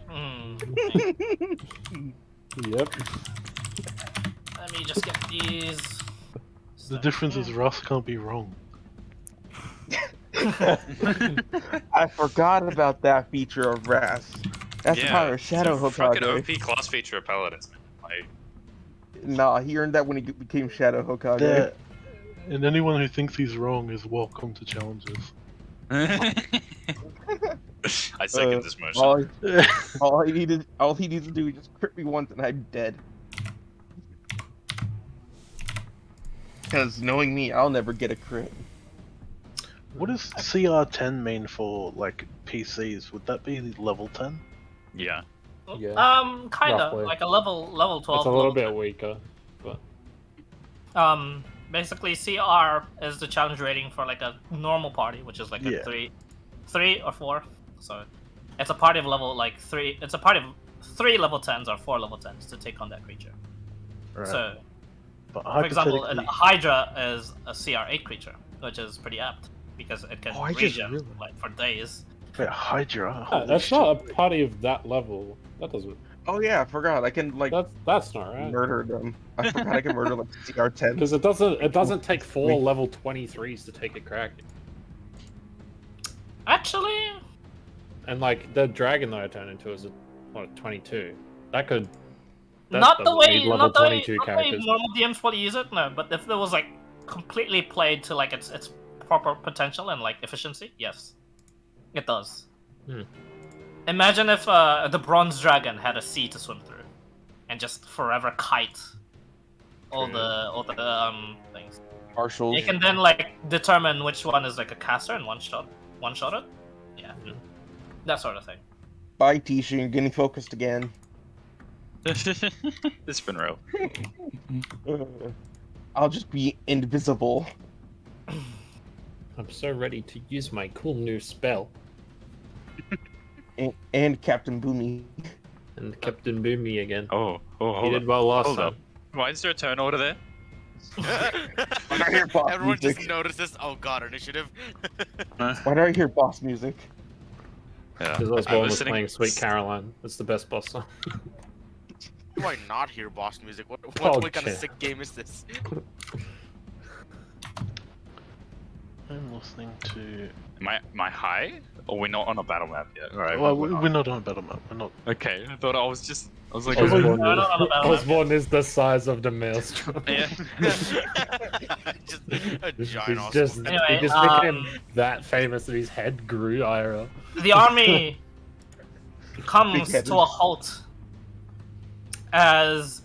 Hmm. Yep. Let me just get these. The difference is Russ can't be wrong. I forgot about that feature of Ras. That's yeah, part of Shadow it's a fucking Hokage. OP class feature of Paladins, man. Nah, he earned that when he became Shadow Hokage. There, and anyone who thinks he's wrong is welcome to challenges. Like, I second this motion. All he needs to do is just crit me once and I'm dead. Because knowing me, I'll never get a crit. What does CR10 mean for like PCs? Would that be level 10? Yeah. Yeah. Kinda Roughly. like a level 12. It's a little level bit weaker, but 10. Basically CR is the challenge rating for like a normal party, which is like Yeah. a 3 or 4. So it's a party of level like 3. It's a party of 3 level 10s or 4 level 10s to take on that creature. Right. So but for example, hypothetically, a Hydra is a CR8 creature, which is pretty apt because it can I just regen realized. like for days. wait, Hydra. Oh, Holy that's shit. not a party of that level. That doesn't. Oh yeah, I forgot. I can like That's not right. murder them. I forgot I can murder like CR10. Because it doesn't take 4 level 23s to take a crack. Actually, And like the dragon that I turned into is a 22. That could. that not the doesn't way, need level not the way, 22 not the way characters. normal DMs would use it. No, but if it was like completely played to like its proper potential and like efficiency, yes, it does. Hmm. Imagine if the bronze dragon had a sea to swim through, and just forever kite all the things. Partials. You can then like determine which one is like a caster and one shot it. Yeah, that sort of thing. Bye, Tisha. You're getting focused again. It's been real. I'll just be invisible. I'm so ready to use my cool new spell. And Captain Boomy. And Captain Boomy again. Oh, He hold did up. well last Hold time. up. Why is there a turn order there? I hear boss Everyone music. just notices. Oh god, initiative. Why do I hear boss music? Yeah. Because I'm Osborne was listening. playing Sweet Caroline. It's the best boss song. Do I not hear boss music? What Oh, kind of shit. sick game is this? I'm listening to. Am I high? Or we're not on a battle map yet? Alright. Well, we're not on a battle map. We're not. Okay, I thought I was like, Osborne, No, not on the battle map. Osborne is the size of the maelstrom. yeah. Just a giant He's awesome. just, Anyway, he just became that famous that his head grew IRL. The army comes Big-headed. to a halt as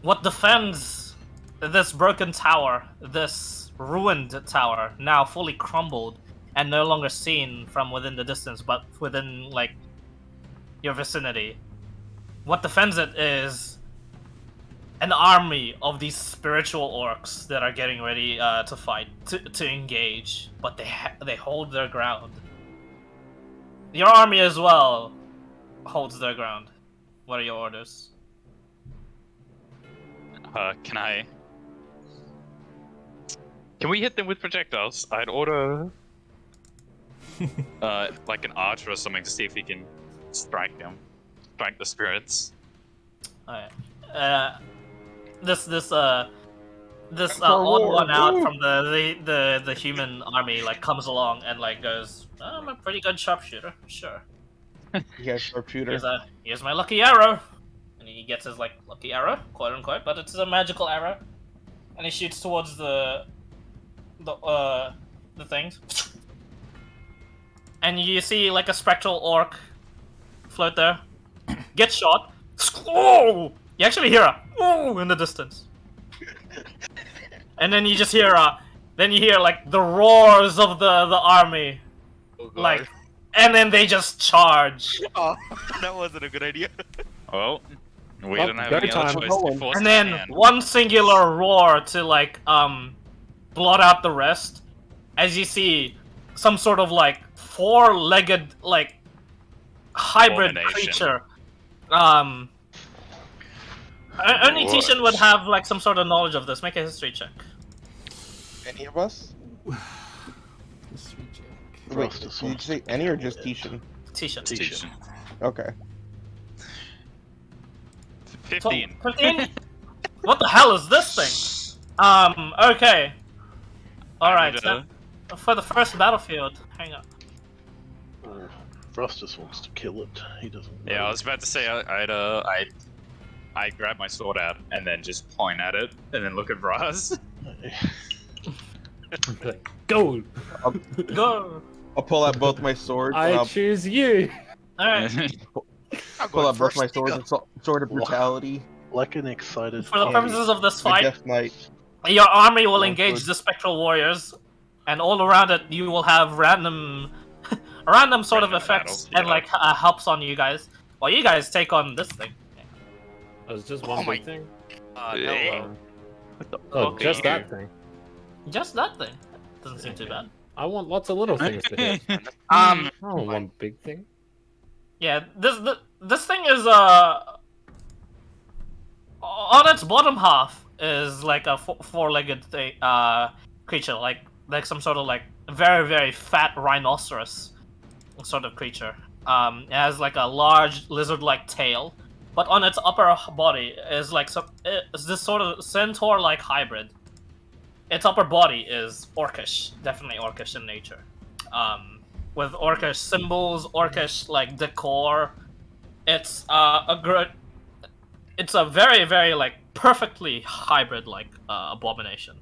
what defends this broken tower, this ruined tower, now fully crumbled and no longer seen from within the distance, but within like your vicinity. What defends it is an army of these spiritual orcs that are getting ready to fight, to engage, but they hold their ground. Your army as well holds their ground. What are your orders? Can we hit them with projectiles? I'd order like an archer or something to see if he can strike them. Strike the spirits. Alright. This odd one out from the human army like comes along and like goes, I'm a pretty good sharpshooter, sure. Yeah, sharpshooter. Here's my lucky arrow. And he gets his like lucky arrow, quote unquote, but it's a magical arrow. And he shoots towards the things. And you see like a spectral orc float there. Get shot. Oh! You actually hear a oh in the distance. And then you just hear like the roars of the army. Oh, God. Like, and then they just charge. Oh, that wasn't a good idea. Well, we Well, don't have go any other time. choice to force And the then hand. one singular roar to like blot out the rest, as you see some sort of like four-legged like hybrid Abomination. creature. Only What? Tishan would have like some sort of knowledge of this. Make a history check. Any of us? History check. Wait, Frost did is you say any or just Tishan? Tishan. Teach. Okay. 15. 15? What the hell is this thing? Okay. Alright, so for the first battlefield, hang on. Frost just wants to kill it. He doesn't. Yeah, I was about to say I grab my sword out and then just point at it and then look at Vraz. Go! Go! I'll pull out both my swords. and I I'll choose you! Alright, pull out both my swords and sword of brutality. Like an excited. for the Yeah. purposes of this My fight, Death Knight. your army will Long engage sword. the spectral warriors, and all around it you will have random sort of Random effects battles, and yeah. like helps on you guys, while you guys take on this thing. Oh, it's just Oh one my- big thing? No, What the Oh, fuck just are that thing. Just that thing. Doesn't seem too bad. I want lots of little things to hit. you? I don't want one big thing. Yeah, this thing is on its bottom half is like a four-legged thing, creature, like some sort of like very very fat rhinoceros sort of creature. It has like a large lizard-like tail, but on its upper body is like is this sort of centaur-like hybrid. Its upper body is orcish, definitely orcish in nature, with orcish symbols, orcish like decor. It's it's a very very like perfectly hybrid like abomination.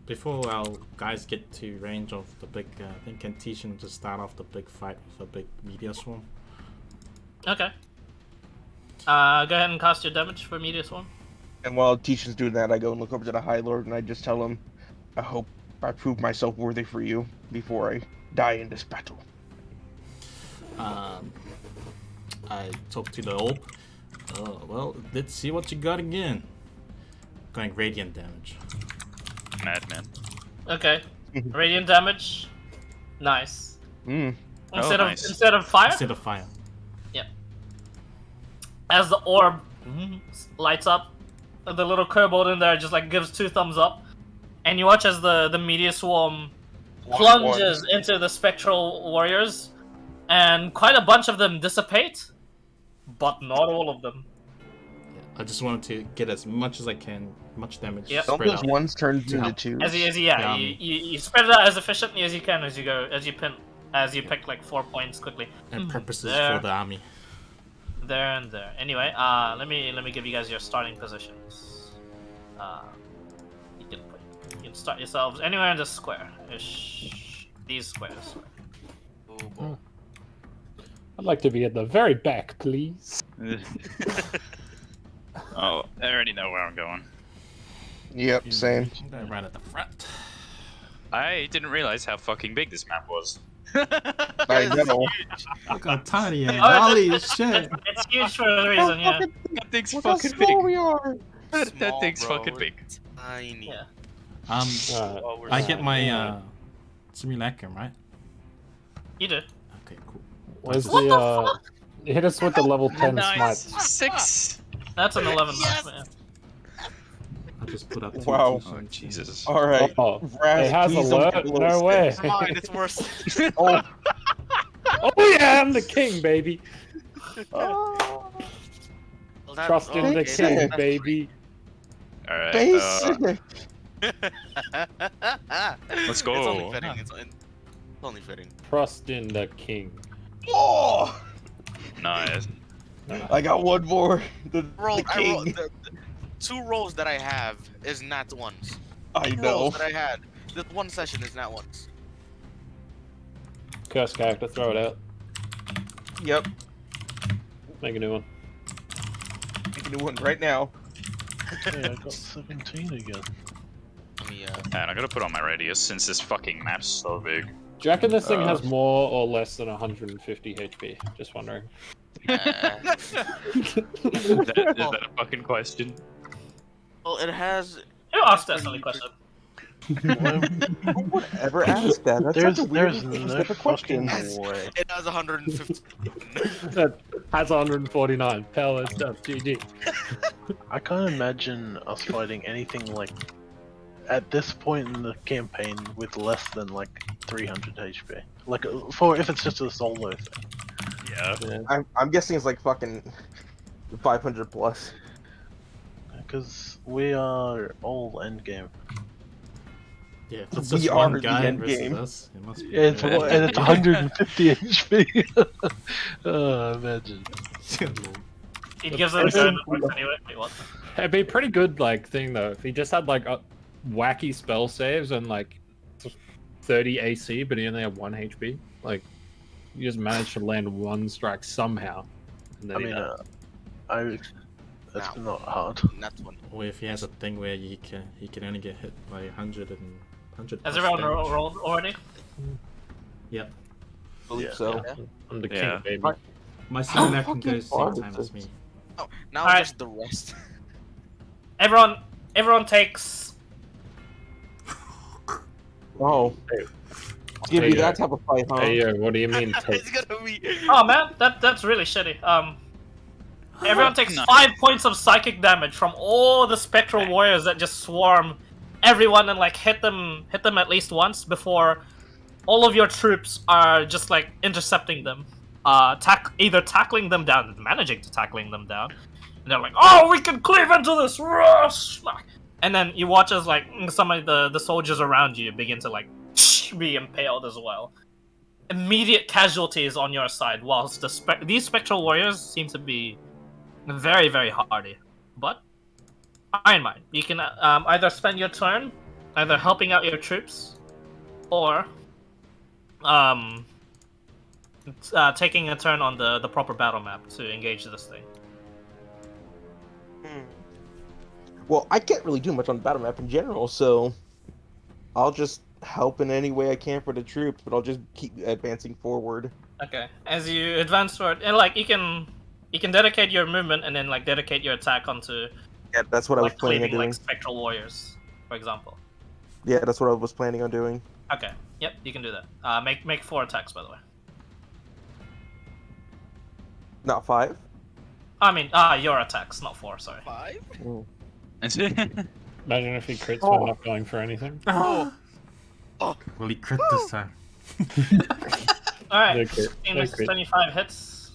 Before our guys get to range of the big, I think can Tishan just start off the big fight with a big meteor swarm. Okay. Go ahead and cast your damage for Meteor Swarm. And while Tishan's doing that, I go and look over to the High Lord and I just tell him, I hope I prove myself worthy for you before I die in this battle. I talk to the orb. Well, let's see what you got again. Going radiant damage. Madman. Okay. Radiant damage. Nice. Mm. Nice. Instead of fire. Instead of fire. As the orb lights up, the little kobold in there just like gives 2 thumbs up, and you watch as the meteor swarm plunges into the spectral warriors, and quite a bunch of them dissipate, but not all of them. I just wanted to get as much as I can, much damage Yep. Don't spread those out. ones turn Yeah. into twos? Yeah, you spread it out as efficiently as you can as you go, as you pick like 4 points quickly. And purposes There. for the army. There and there. Anyway, let me give you guys your starting positions. You can start yourselves anywhere in the square. These squares. I'd like to be at the very back, please. Oh, I already know where I'm going. Yep, same. I'm going right at the front. I didn't realize how fucking big this map was. I know. Look how tiny I am. Oh, Holy shit. It's huge for a reason, yeah. That thing's Look how fucking small big. we are! That Small, thing's bro. fucking big. Tiny. Yeah. I get my simulacrum, right? You do. Okay, cool. Where's What the hit us with the level 10 Nice. smite. 6. That's an 11 Yes! mark, man. I just put up 2 Wow. T-shirts. Oh, Jesus. Alright. Oh, Vraz, it has please don't alert? get below No way. six. Come on, it's worse. Oh, Oh yeah, I'm the king, baby. oh, Well, that- Trust in the okay, king, that's baby. Alright. basic. Let's go. It's only fitting. It's only fitting. Trust in the king. Oh, Nice. I got one more. The Roll, I roll, king. the 2 rolls that I have is not ones. I 2 know. rolls that I had. The 1 session is not ones. Curse character, throw it out. Yep. Make a new one. Make a new one right now. Hey, I got 17 again. Let me, And I gotta put on my radius since this fucking map's so big. Do you reckon this thing has more or less than 150 HP? Just wondering. Is that a fucking question? well, it has. You asked that silly question. Who would ever ask that? That's There's such a weird no specific question. fucking way. It has 150. That has 149. Power stuff. GG. I can't imagine us fighting anything like at this point in the campaign with less than like 300 HP. Like for if it's just a solo thing. Yeah. I'm guessing it's like fucking 500 plus. Because we are all endgame. Yeah, if it's We just are one the guy end versus game. us, it must be. Yeah, it's, and it's 150 HP. Imagine. It gives them good anyway. Wait, what? It'd be a pretty good like thing though if he just had like wacky spell saves and like 30 AC, but he only had 1 HP. Like you just managed to land one strike somehow. And then I mean, that's not hard. Not 20. Or if he has a thing where he can only get hit by 100 and 100. Has plus everyone damage. rolled already? Yep. believe Yeah. so. I'm the king, Yeah. baby. My simulacrum fucking goes same hard time is as me. this? Oh, now Alright. just the rest. Everyone takes. Oh. Give Hey, you that type of fight, huh? Hey, what do you mean take? It's gonna be. Oh man, that's really shitty. Everyone takes Nice. 5 points of psychic damage from all the spectral warriors that just swarm everyone and like hit them at least once before all of your troops are just like intercepting them, either tackling them down, managing to tackling them down, and they're like, "Oh, we can cleave into this!" Rush! And then you watch as like some of the soldiers around you begin to like be impaled as well. Immediate casualties on your side, whilst these spectral warriors seem to be very, very hardy. But Iron Mind, you can either spend your turn either helping out your troops or taking a turn on the proper battle map to engage this thing. Well, I can't really do much on the battle map in general, so I'll just help in any way I can for the troops, but I'll just keep advancing forward. Okay. As you advance forward, and like you can dedicate your movement and then like dedicate your attack onto Yeah, that's what I was like planning on cleaving doing. like spectral warriors, for example. Yeah, that's what I was planning on doing. Okay. Yep, you can do that. Make 4 attacks, by the way. Not 5? I mean, your attacks, not 4. Sorry. 5? Imagine if he crits Oh. for not going for anything. Oh. Will he crit this time? All right. No crit, 16 no is crit. 25 hits.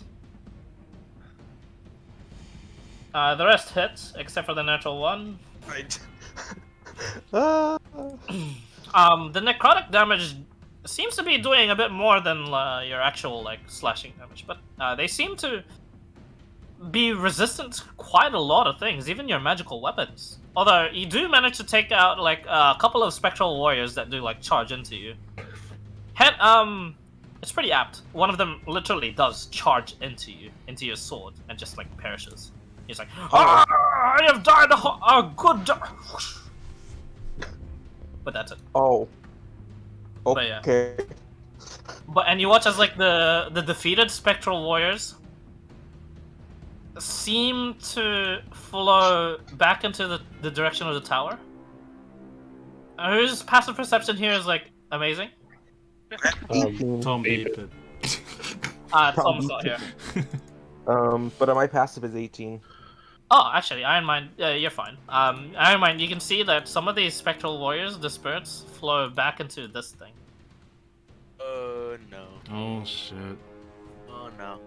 The rest hit, except for the natural one. Right. Ah. The necrotic damage seems to be doing a bit more than your actual like slashing damage, but they seem to be resistant to quite a lot of things, even your magical weapons. Although you do manage to take out like a couple of spectral warriors that do like charge into you. It's pretty apt. One of them literally does charge into you, into your sword, and just like perishes. He's like, "Ah, I have died a good death." But that's it. Oh. But yeah. Okay. And you watch as like the defeated spectral warriors seem to flow back into the direction of the tower. Whose passive perception here is like amazing? 18. Tom beep beep it. Tom's not here. But my passive is 18. Oh, actually, Iron Mind, you're fine. Iron Mind, you can see that some of these spectral warriors, the spirits, flow back into this thing. No. Oh shit. Oh no.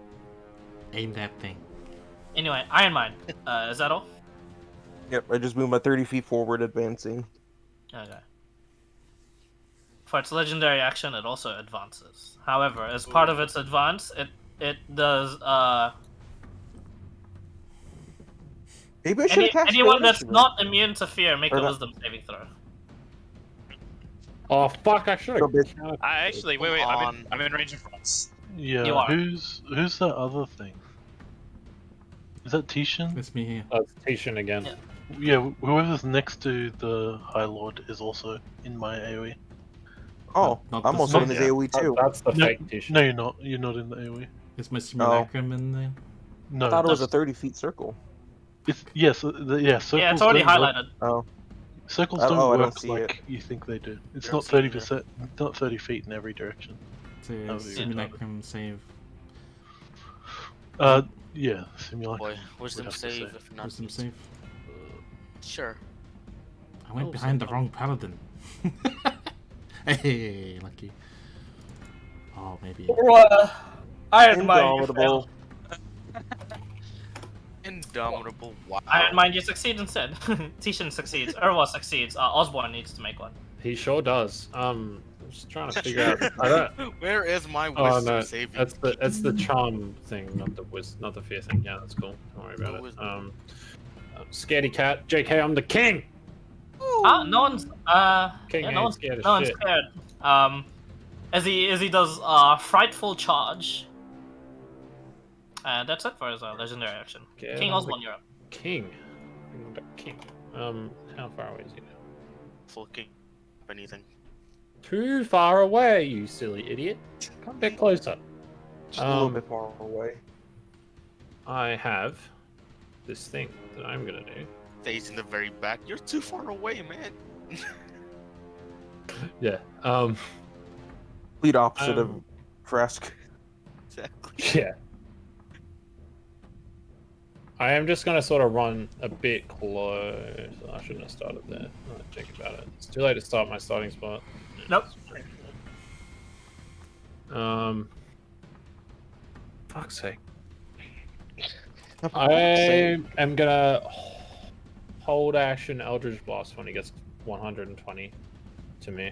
Aim that thing. Anyway, Iron Mind, is that all? Yep, I just moved my 30 feet forward, advancing. Okay. For its legendary action, it also advances. However, as part of its advance, it does Maybe I should have cast anyone that's initiative. not immune to fear, make Or a not. wisdom saving throw. Oh fuck! I should So have. bitch. I actually wait. Come I'm on. I'm in range of fronts. Yeah, You are. who's that other thing? Is that Tishan? It's me here. That's Tishan again. Yeah. Yeah, whoever's next to the High Lord is also in my AoE. Oh, Not I'm the also in same. his AoE too. That's the No, fake Tishan. no, you're not. You're not in the AoE. Is my simulacrum in there? No, I thought it was a that's- 30 feet circle. It's yes, circles Yeah, it's already don't work- highlighted. Oh. Circles Oh, don't I don't work see like you think they do. It's Don't not see it 30%, not 30 feet in every direction. It's a Oh, yeah. simulacrum save. Yeah, simulacrum. Boy, wisdom have to save say. if not. Wisdom save. Sure. I went behind the wrong paladin. Hey, lucky. Oh, maybe. Iron Mind, you Indomitable. failed. Indomitable. Wow. Iron Mind, you succeed instead. Tishan succeeds. Erwa succeeds. Osborne needs to make one. He sure does. I'm just trying to figure out. I don't. Where is my Oh wisdom no, saving? that's the charm thing, not the fear thing. Yeah, that's cool. Don't worry about it. Scaredy cat. JK, I'm the king. No one's King yeah, ain't no one's scared of no one's shit. scared. As he does frightful charge. And that's it for his legendary action. Get King on Osborne, you're up. King. I'm the king. How far away is he now? Full king. Anything. Too far away, you silly idiot. Come a bit closer. Just a little bit far away. I have this thing that I'm gonna do. Stays in the very back. You're too far away, man. Yeah. Complete opposite of Fresk. Exactly. Yeah. I am just gonna sort of run a bit close. I shouldn't have started there. I'll check about it. It's too late to start my starting spot. Nope. Fuck's sake. For fuck's I sake. am gonna hold action Eldritch Blast when he gets 120 to me.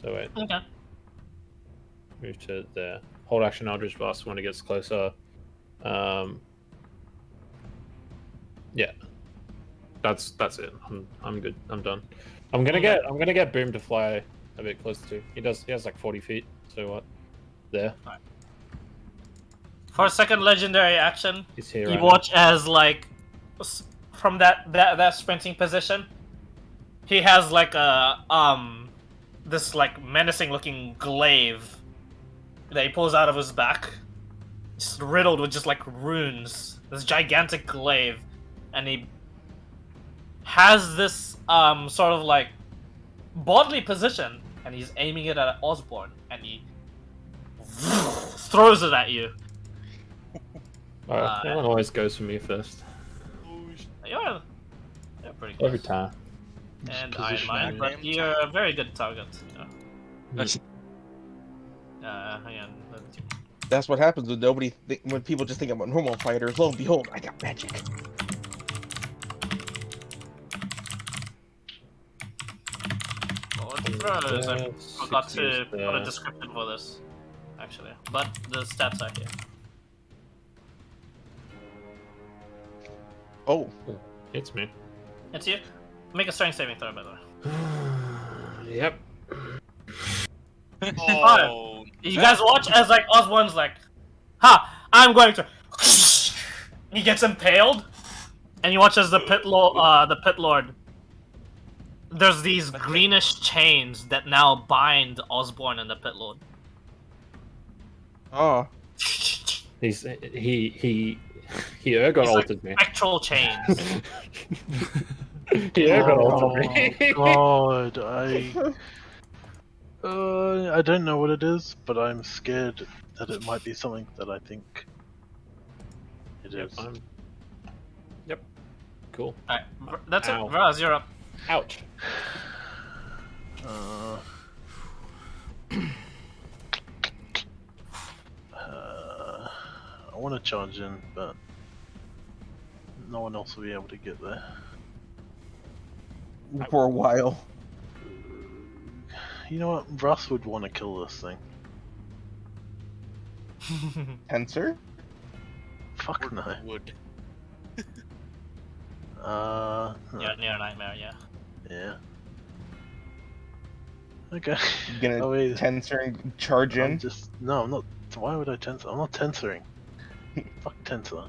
So wait, Okay. move to there. Hold action Eldritch Blast when he gets closer. Yeah. That's it. I'm good. I'm done. I'm gonna get Boom to fly a bit closer to. He has like 40 feet. So what? There. For a second legendary action, He's here. you right watch as like from that sprinting position, he has like a this like menacing looking glaive that he pulls out of his back, just riddled with just like runes. This gigantic glaive, and he has this sort of like bodily position, and he's aiming it at Osborne, and he throws it at you. now. That one always goes for me first. You're pretty close. Every time. And Just Iron position Mind, it. but you're a very good target. That's- Hang on. That's what happens when when people just think I'm a normal fighter. Lo and behold, I got magic. What throws? I That's forgot to 60 put a description for this, actually. But the stats are here. Oh, It's me. It's you. Make a strength saving throw, by the way. Yep. Oh, You guys watch as like Osborne's like, "Ha! I'm going to." He gets impaled, and you watch as the pit lord. There's these greenish chains that now bind Osborne and the pit lord. oh, He Ergon altered me. Spectral chains. He Ergon altered me. God, I don't know what it is, but I'm scared that it might be something that I think it is. Yep. Cool. Alright, that's Ow. it. Vraz, you're up. Ouch. I want to charge in, but no one else will be able to get there. for a while. You know what? Russ would want to kill this thing. Tensor? Fuck no. wood. No. Yeah, near a nightmare. Yeah. Yeah. Okay. You gonna Oh, wait. tensor and charge in? No, I'm not. Why would I tensor? I'm not tensoring. Fuck tensor.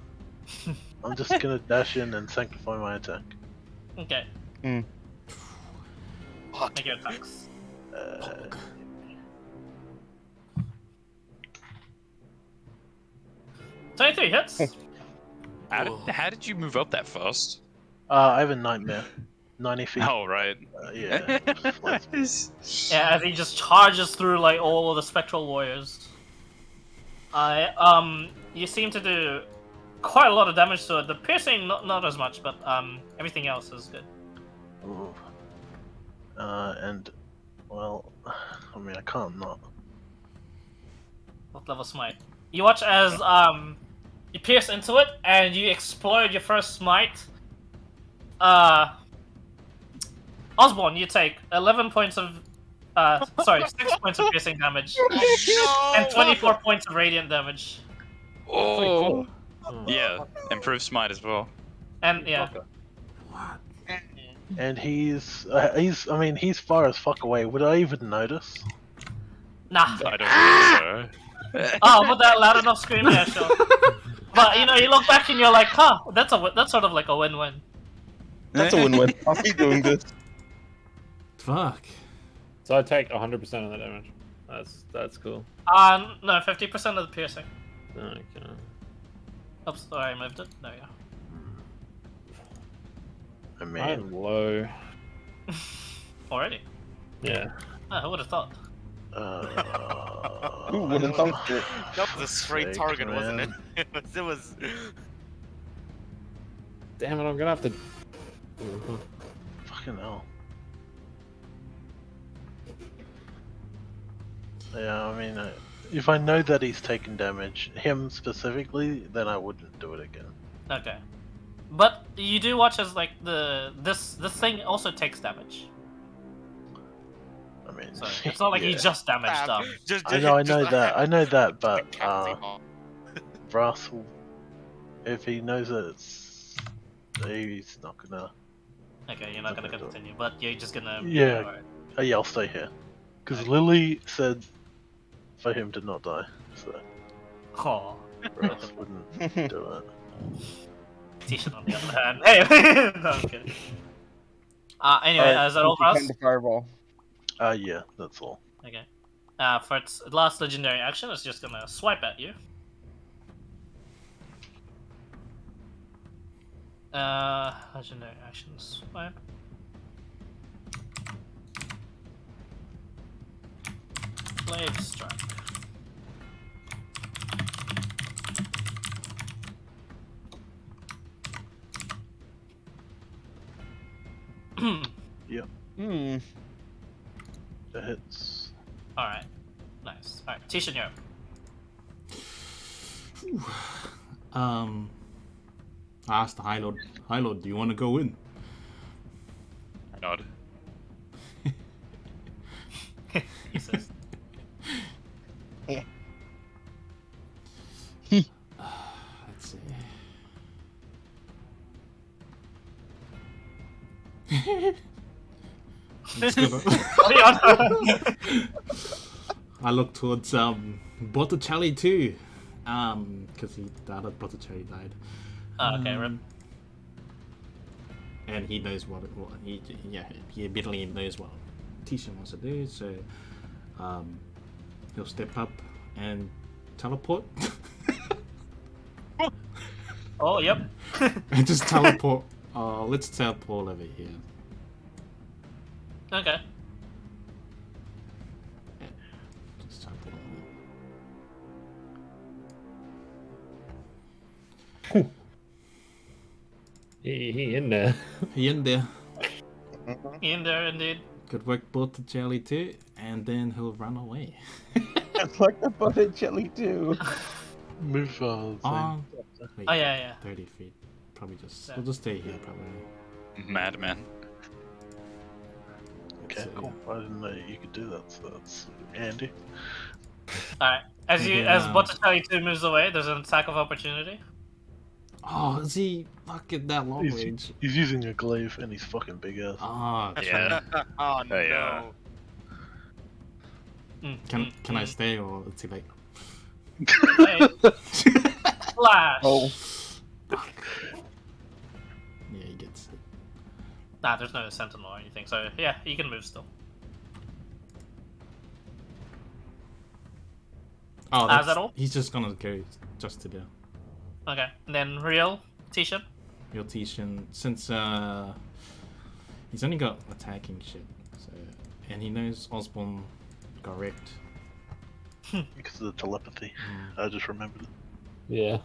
I'm just gonna dash in and sanctify my attack. Okay. Hot. Make your attacks. 23 hits. How did you move up that fast? I have a nightmare. 90 feet. Oh, right. Yeah. Yeah, as he just charges through like all of the spectral warriors. You seem to do quite a lot of damage to it. The piercing, not as much, but everything else is good. Ooh. And well, I mean, I can't not. What level smite? You watch as you pierce into it and you explode your first smite. Osborne, you take 11 points of 6 points of piercing damage and 24 points of radiant damage. Oh, Oh. yeah. Improved smite as well. And yeah, What? And he's I mean, he's far as fuck away. Would I even notice? nah. I don't think so. Oh, with that loud enough scream, yeah, sure. But you know, you look back and you're like, huh, that's sort of like a win-win. That's a win-win. I'll keep doing this. Fuck. So I take 100% of the damage. That's cool. No, 50% of the piercing. Okay. Oops, sorry, I moved it. There we go. I mean, I'm low. Already? Yeah. Oh, who would have thought? Who would have thought it? That was a straight Sake, target, wasn't it? man. It was. Damn it, I'm gonna have to. Fucking hell. Yeah, I mean, if I know that he's taken damage, him specifically, then I wouldn't do it again. Okay. But you do watch as like this thing also takes damage. I mean, So it's not like he yeah. just damaged them. I know that, but Brass will, if he knows that it's, he's not gonna. Okay, you're not gonna continue, but you're just gonna. Yeah. Alright. Yeah, I'll stay here, because Lily said for him to not die, so Oh, Brass wouldn't do it. T-shirt on the other hand. Hey, no, I'm kidding. Anyway, Alright, is that all for us? time to fireball. Yeah, that's all. Okay. For its last legendary action, it's just gonna swipe at you. Legendary action swipe. Blade strike. Hmm. That hits. Alright. Nice. Alright, Tishan, you're up. I asked the High Lord, do you want to go in? I nod. He says. Let's see. Let's go. I look towards Botticelli too, because the other Botticelli died. Oh, okay, rip. And he knows what he immediately knows what Tishan wants to do, so he'll step up and teleport. Oh, yep. And just teleport. Let's teleport over here. Okay. Yeah, just teleport over. He in there. He in there. In there, indeed. Good work, Botticelli too, and then he'll run away. It's like the Botticelli too. Move Wait, Oh, yeah. 30 feet. Probably just. Yeah. We'll just stay here, probably. Madman. Okay, So, cool. I didn't know you could do that, so that's handy. Alright. As Botticelli 2 moves away, there's an attack of opportunity. Oh, is he fucking that long He's, range? he's using a glaive and he's fucking big ass. Ah, Yeah. Oh no. Yeah. Can I stay or is he like? Hey. Flash! Oh, Yeah, he gets it. Nah, there's no sentinel or anything, so yeah, you can move still. Oh, Is that all? He's just gonna go just to there. Okay, and then real Tishan. Your Tishan, since he's only got attacking shit, so and he knows Osborne got wrecked. Because of the telepathy. I just remembered it. Yeah.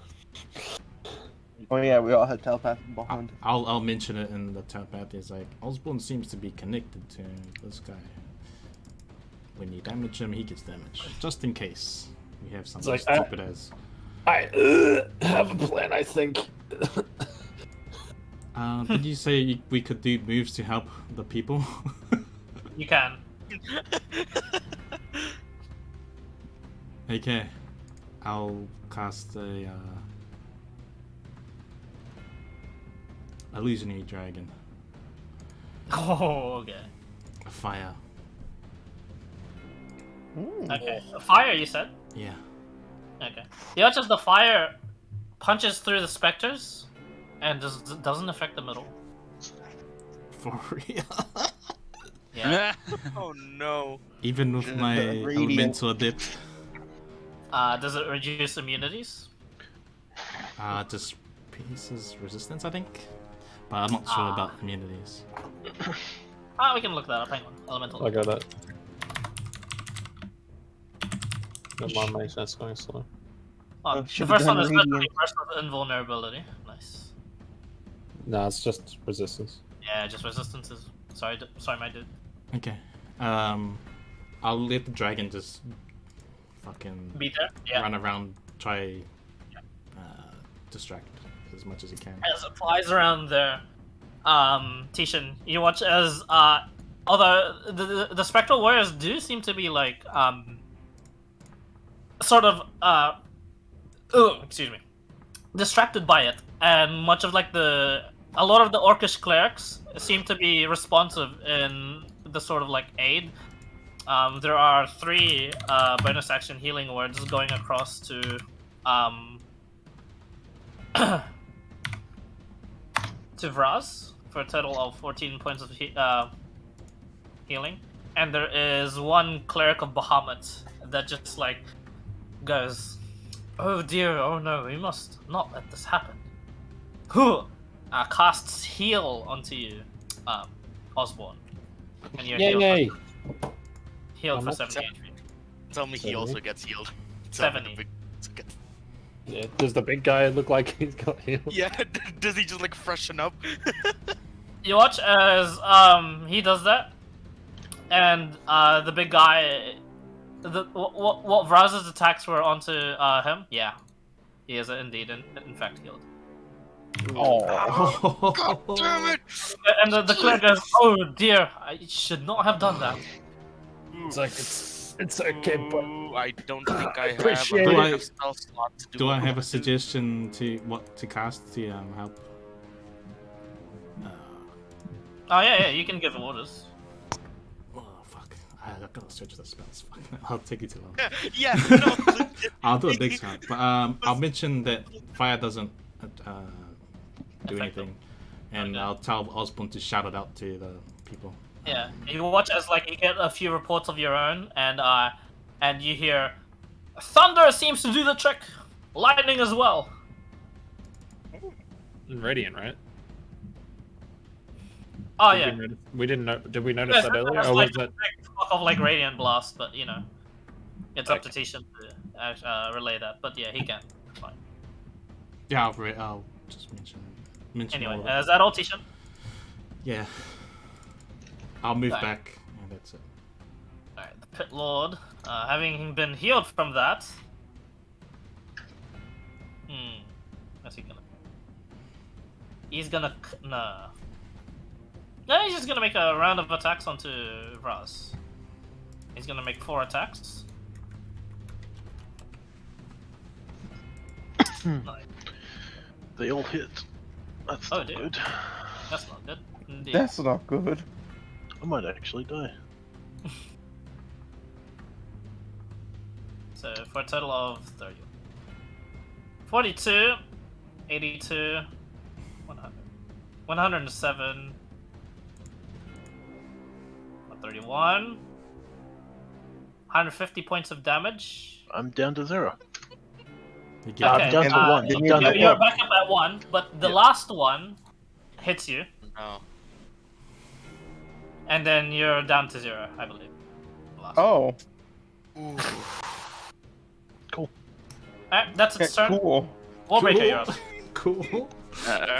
Oh yeah, we all had telepathic bond. I'll mention it in the telepathy. It's like Osborn seems to be connected to this guy. When you damage him, he gets damaged. Just in case we have something like, stupid as. I have a plan, I think. Did you say we could do moves to help the people? You can. Okay, I'll cast a illusionary dragon. Oh, okay. A fire. Okay. Fire, you said? Yeah. Okay. You watch as the fire punches through the specters and doesn't affect them at all. For real. Yeah. Oh no. Even with my Radiant. elemental adept. Does it reduce immunities? Just pieces resistance, I think. But I'm not sure about immunities. We can look that up. Hang on. Elemental. I got that. Don't mind my sense going slow. Oh, the should've first done one is radiant. versus invulnerability. Nice. Nah, it's just resistance. Yeah, just resistances. Sorry, my dude. Okay. I'll let the dragon just fucking Be there. Yeah. run around, try distract as much as he can. As it flies around there, Tishan, you watch as although the spectral warriors do seem to be like sort of excuse me, distracted by it, and much of like a lot of the orcish clerics seem to be responsive in the sort of like aid. There are 3 bonus action healing words going across to to Vraz for a total of 14 points of healing, and there is 1 cleric of Bahamut that just like goes, "Oh dear, oh no, we must not let this happen." Who casts heal onto you, Osborn, and you're Yay! healed for I'm 70 HP. Tell me he 70? also gets healed. 70. Yeah, does the big guy look like he's got healed? Yeah, does he just like freshen up? You watch as he does that, and the big guy, what Vraz's attacks were onto him. Yeah, he is indeed in fact healed. Oh. God damn it! And the cleric goes, "Oh dear, I should not have done that." It's like it's okay, but Ooh, I don't think I have Appreciate a it. spell slot to do Do I it. have a suggestion to what to cast to help? Oh yeah, you can give orders. Oh fuck! I gotta search the spells. Fuck. I'll take it too long. Yeah, no. I'll do it next time. But I'll mention that fire doesn't do Affect anything, and Okay. I'll tell Osborn to shout it out to the people. Yeah, you watch as like you get a few reports of your own, and you hear, "Thunder seems to do the trick. Lightning as well." Radiant, right? Oh Did yeah. we didn't know. Did we notice Yeah, that earlier, it's or like was that? of like radiant blast, but you know, it's up to Tishan to relay that. But yeah, he can. It's fine. Yeah, I'll just mention all Anyway, of it. is that all, Tishan? Yeah. I'll move Right. back, and that's it. Alright, the Pit Lord, having been healed from that. What's he gonna? He's gonna. No, he's just gonna make a round of attacks onto Vraz. He's gonna make 4 attacks. Nice. They all hit. That's Oh, not dear. good. That's not good. Indeed. That's not good. I might actually die. So for a total of 30. 42, 82, 100, 107, 131, 150 points of damage. I'm down to 0. You get Okay, I'm down to and 1. then I'm you're down back to You're 1. back up at 1, but the Yeah. last one hits you, No. and then you're down to 0, I believe. The last Oh, Ooh. Alright, that's its turn. cool. Warbreaker, Cool. you're up. cool.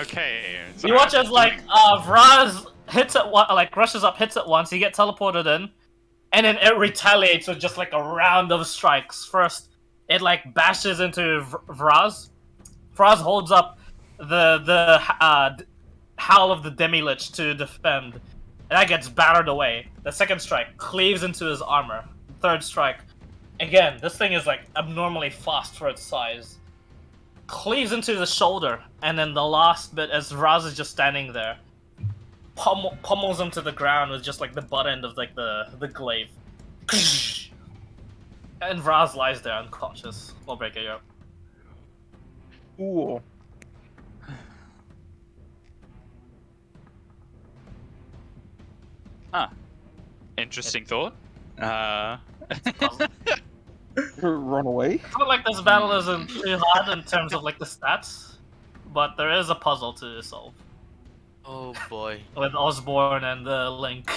Okay. You watch as like Vraz hits it like rushes up, hits it once, he gets teleported in, and then it retaliates with just like a round of strikes. First, it like bashes into Vraz. Vraz holds up the Howl of the Demi-Lich to defend, and that gets battered away. The second strike cleaves into his armor. Third strike, again, this thing is like abnormally fast for its size. Cleaves into the shoulder, and then the last bit as Vraz is just standing there, pummels him to the ground with just like the butt end of like the glaive. And Vraz lies there unconscious. We'll break it up. Cool. Huh. Interesting thought. Run away. I feel like this battle isn't too hard in terms of like the stats, but there is a puzzle to solve Oh boy. with Osborne and the Link.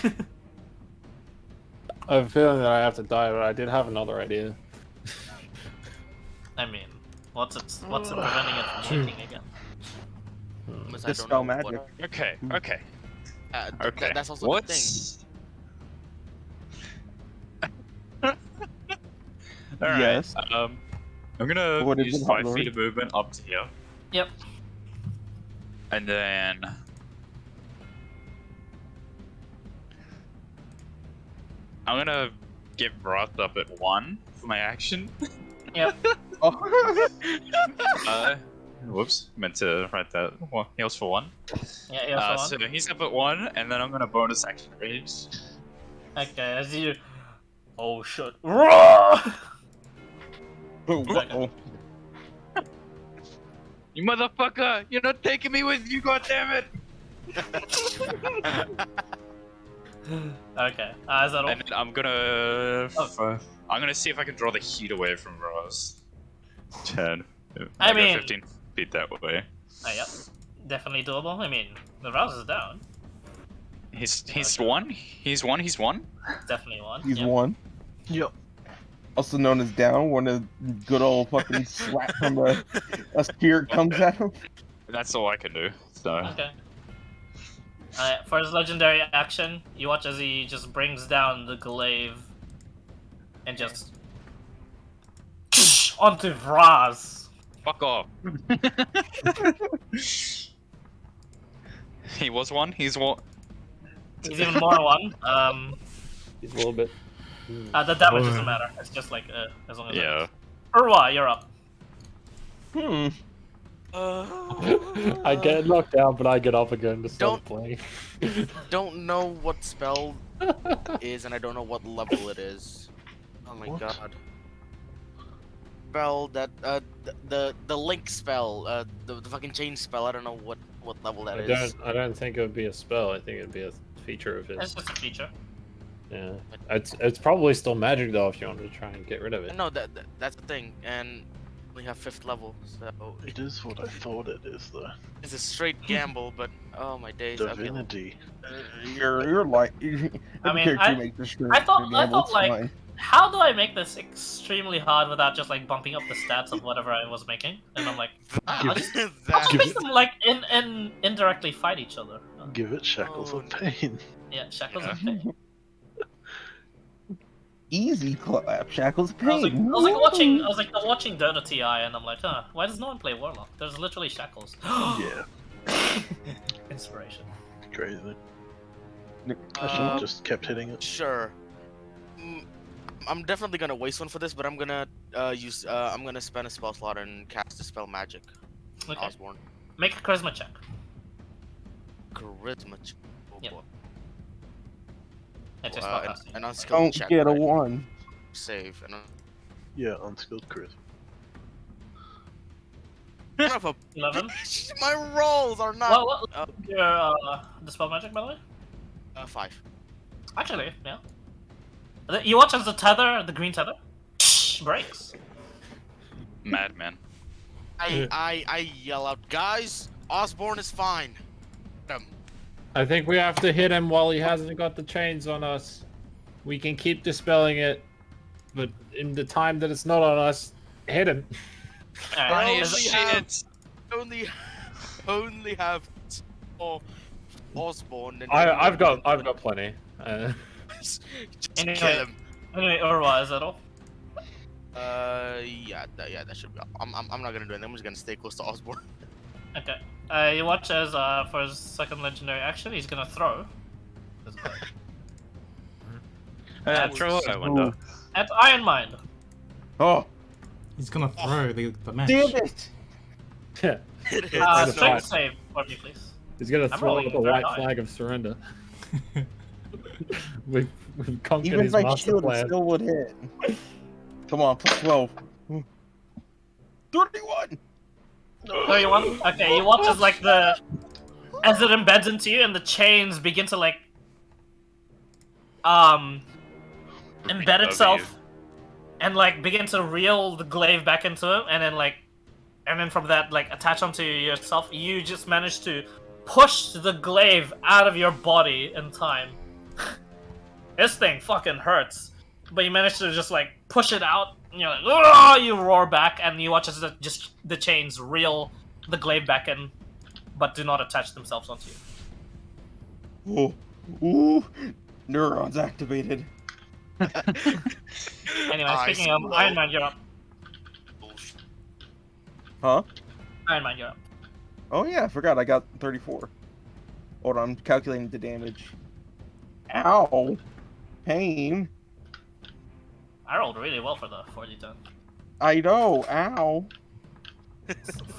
I have a feeling that I have to die, but I did have another idea. I mean, what's it preventing it from working again? Unless I don't Dispel know magic. what- Okay. Okay. Okay. That's also the thing. Alright. Yes. I'm gonna What is use it, 5 Lord? feet of movement up to here. Yep. And then I'm gonna get Roth up at 1 for my action. Yep. Oh. Whoops, meant to write that. Well, heals for 1. Yeah, So he's up at 1, and then I'm gonna bonus action rage. okay, as you... Oh shit. Roar! Uh-oh. You motherfucker! You're not taking me with you, goddammit! Okay, is that all? And then I'm gonna... I'm gonna see if I can draw the heat away from Ross. 10. I go mean- 15 feet that way. Oh, yep. Definitely doable. I mean, the Rouse is down. He's 1? He's 1? He's 1? Definitely one. He's Yep. one. Yep. Also known as down, when a good old fucking slap from a spirit comes at him. That's all I can do. So Okay. For his legendary action, you watch as he just brings down the glaive and just onto Vraz. fuck off. He was 1. He's 1. He's even more one. He's a little bit. The damage doesn't matter. It's just like as long as. Yeah. Urwa, you're up. I get knocked down, but I get up again to start Don't- playing. Don't know what spell is, and I don't know what level it is. Oh my What? god. Spell that the link spell, the fucking change spell. I don't know what level that is. I don't think it would be a spell. I think it'd be a feature of It's his. just a feature. Yeah, it's probably still magic though if you want to try and get rid of it. No, that's the thing, and we have 5th level, so It is what I thought it is, though. it's a straight gamble. But oh my days. Okay. Divinity. You're like. I mean, I thought like, how do I make this extremely hard without just like bumping up the stats of whatever I was making? And I'm like, I'll just That- make them like indirectly fight each other. Give it shackles of pain. Yeah, shackles Yeah. of pain. Easy clap, shackles of I was pain. like watching Dota TI, and I'm like, huh, why does no one play Warlock? There's literally shackles. Yeah, Inspiration. crazy. I should Uh, have just kept hitting it. Sure. I'm definitely gonna waste one for this, but I'm gonna I'm gonna spend a spell slot and cast Dispel Magic. Okay. Osborne. Make a charisma check. Charisma. Oh Yep. boy. It's just An spellcasting. unskilled Don't check. get a right? 1. Save. And Yeah, unskilled charisma. son of a 11. bitch, my rolls are not. What your dispel magic, by the way? 5. Actually, yeah. You watch as the tether, the green tether, breaks. Madman. I yell out, guys. Osborne is fine. I think we have to hit him while he hasn't got the chains on us. We can keep dispelling it, but in the time that it's not on us, hit him. Alright, I is- only have only have Osborne. And I've got plenty. Just Anyway. kill him. Anyway, Urwa, is that all? Yeah, that should be. I'm not gonna do anything. I'm just gonna stay close to Osborne. Okay. You watch as for his second legendary action, he's gonna throw. Throw it, I wonder. At Iron Mind. Oh, He's gonna throw the match. damn it! Strength save for me, please. He's gonna I'm throw rolling up a very white high. flag of surrender. We've conquered Even his if I master shield, it plan. still would hit. Come on, plus 12. 31! 31? Okay, you watch as like as it embeds into you and the chains begin to like embed above itself and like begin to reel the glaive back into him, and then from that like attach onto yourself. You just manage to push the glaive out of your body in time. This thing fucking hurts, but you manage to just like push it out. And you're like, "Ugh!" You roar back, and you watch as the chains reel the glaive back in, but do not attach themselves onto you. Oh, ooh, neurons activated. Anyway, speaking of Iron Man, you're up. Huh? Iron Man, you're up. Oh yeah, I forgot. I got 34. Hold on, I'm calculating the damage. Ow! Pain. I rolled really well for the 40-10. I know. Ow.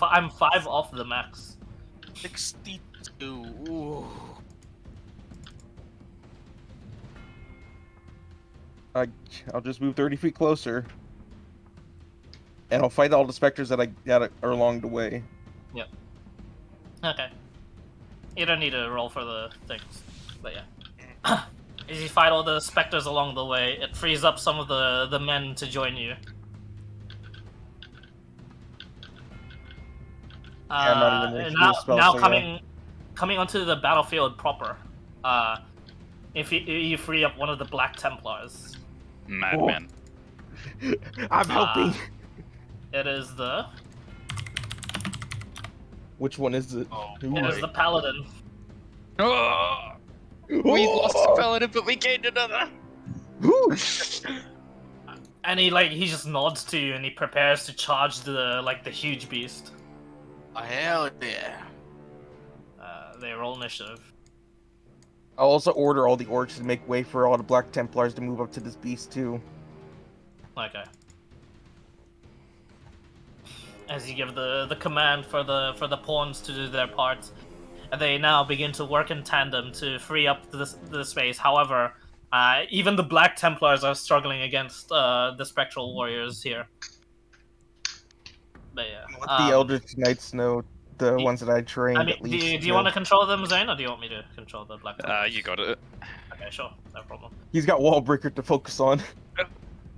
I'm 5 off the max. 62. Ooh. I'll just move 30 feet closer, and I'll fight all the specters that are along the way. Okay. You don't need to roll for the things, but yeah. As you fight all the specters along the way, it frees up some of the men to join you. I'm not even making now a spell, now so coming onto the battlefield proper. If you free up one of the Black Templars, Madman. I'm helping. it is the Which one is it? Oh, it is the Paladin. Oh, we lost a paladin, but we gained another. Ooh. And he just nods to you and he prepares to charge the huge beast. Oh, hell yeah. They roll initiative. I'll also order all the orcs to make way for all the Black Templars to move up to this beast too. Okay. As you give the command for the pawns to do their parts, and they now begin to work in tandem to free up the space. However, even the Black Templars are struggling against the Spectral Warriors here. But yeah. Let the Eldritch Knights know, the ones that I trained I mean, at least. do you want to control them, Zane, or do you want me to control the Black Templars? You got it. Okay, sure, no problem. He's got Wallbreaker to focus on.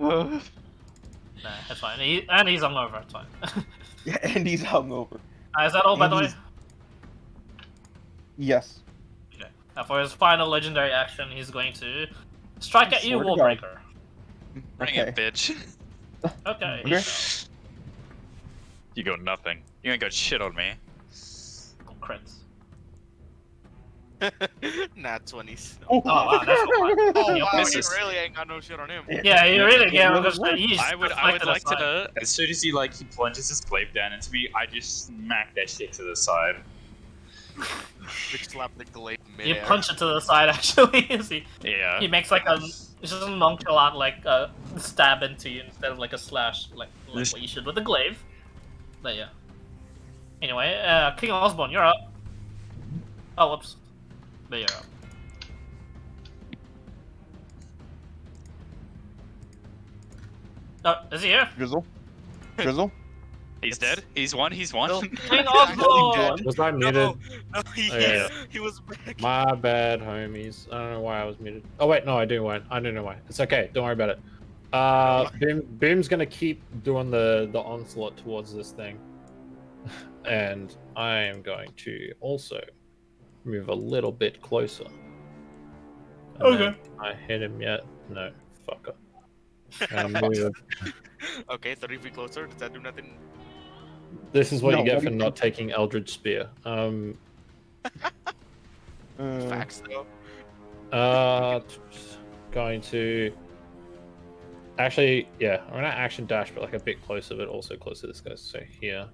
Nah, it's fine. He's hungover, it's fine. Yeah, and he's hungover. Is that all, by And the way? he's- Yes. Okay. For his final legendary action, he's going to strike at you, Swear to God. Wallbreaker. Bring it, bitch. Okay. Okay. You got nothing. You ain't got shit on me. Crits. Nat 20s. Oh, wow, that's not bad. Oh, Yep, wow, this you is- really ain't got no shit on him. Yeah, you really get because I would like to know, as soon as he plunges his glaive down into me, I just smack that shit to the side. Big slap the glaive You midair. punch it to the side, actually. Yeah. He makes like it's just a nonchalant stab into you instead of like a slash, like what you should with the glaive. But yeah. Anyway, King Osborne, you're up. Oh, whoops. But you're up. Oh, is he here? Drizzle. Drizzle. He's dead. He's won. He's won. King Osborne! Was I muted? No, Oh, yeah. he was back. My bad, homies. I don't know why I was muted. Oh wait, no, I do know why. It's okay. Don't worry about it. Boom's gonna keep doing the onslaught towards this thing, and I am going to also move a little bit closer. And Okay. then I hit him yet? No, fucker. And move Okay, 30 feet closer. Does that do nothing? This is what No, you get what for do you- not taking Eldritch Spear. Facts though. Going to actually, yeah, I'm gonna action dash, but like a bit closer, but also closer to this guy. So here,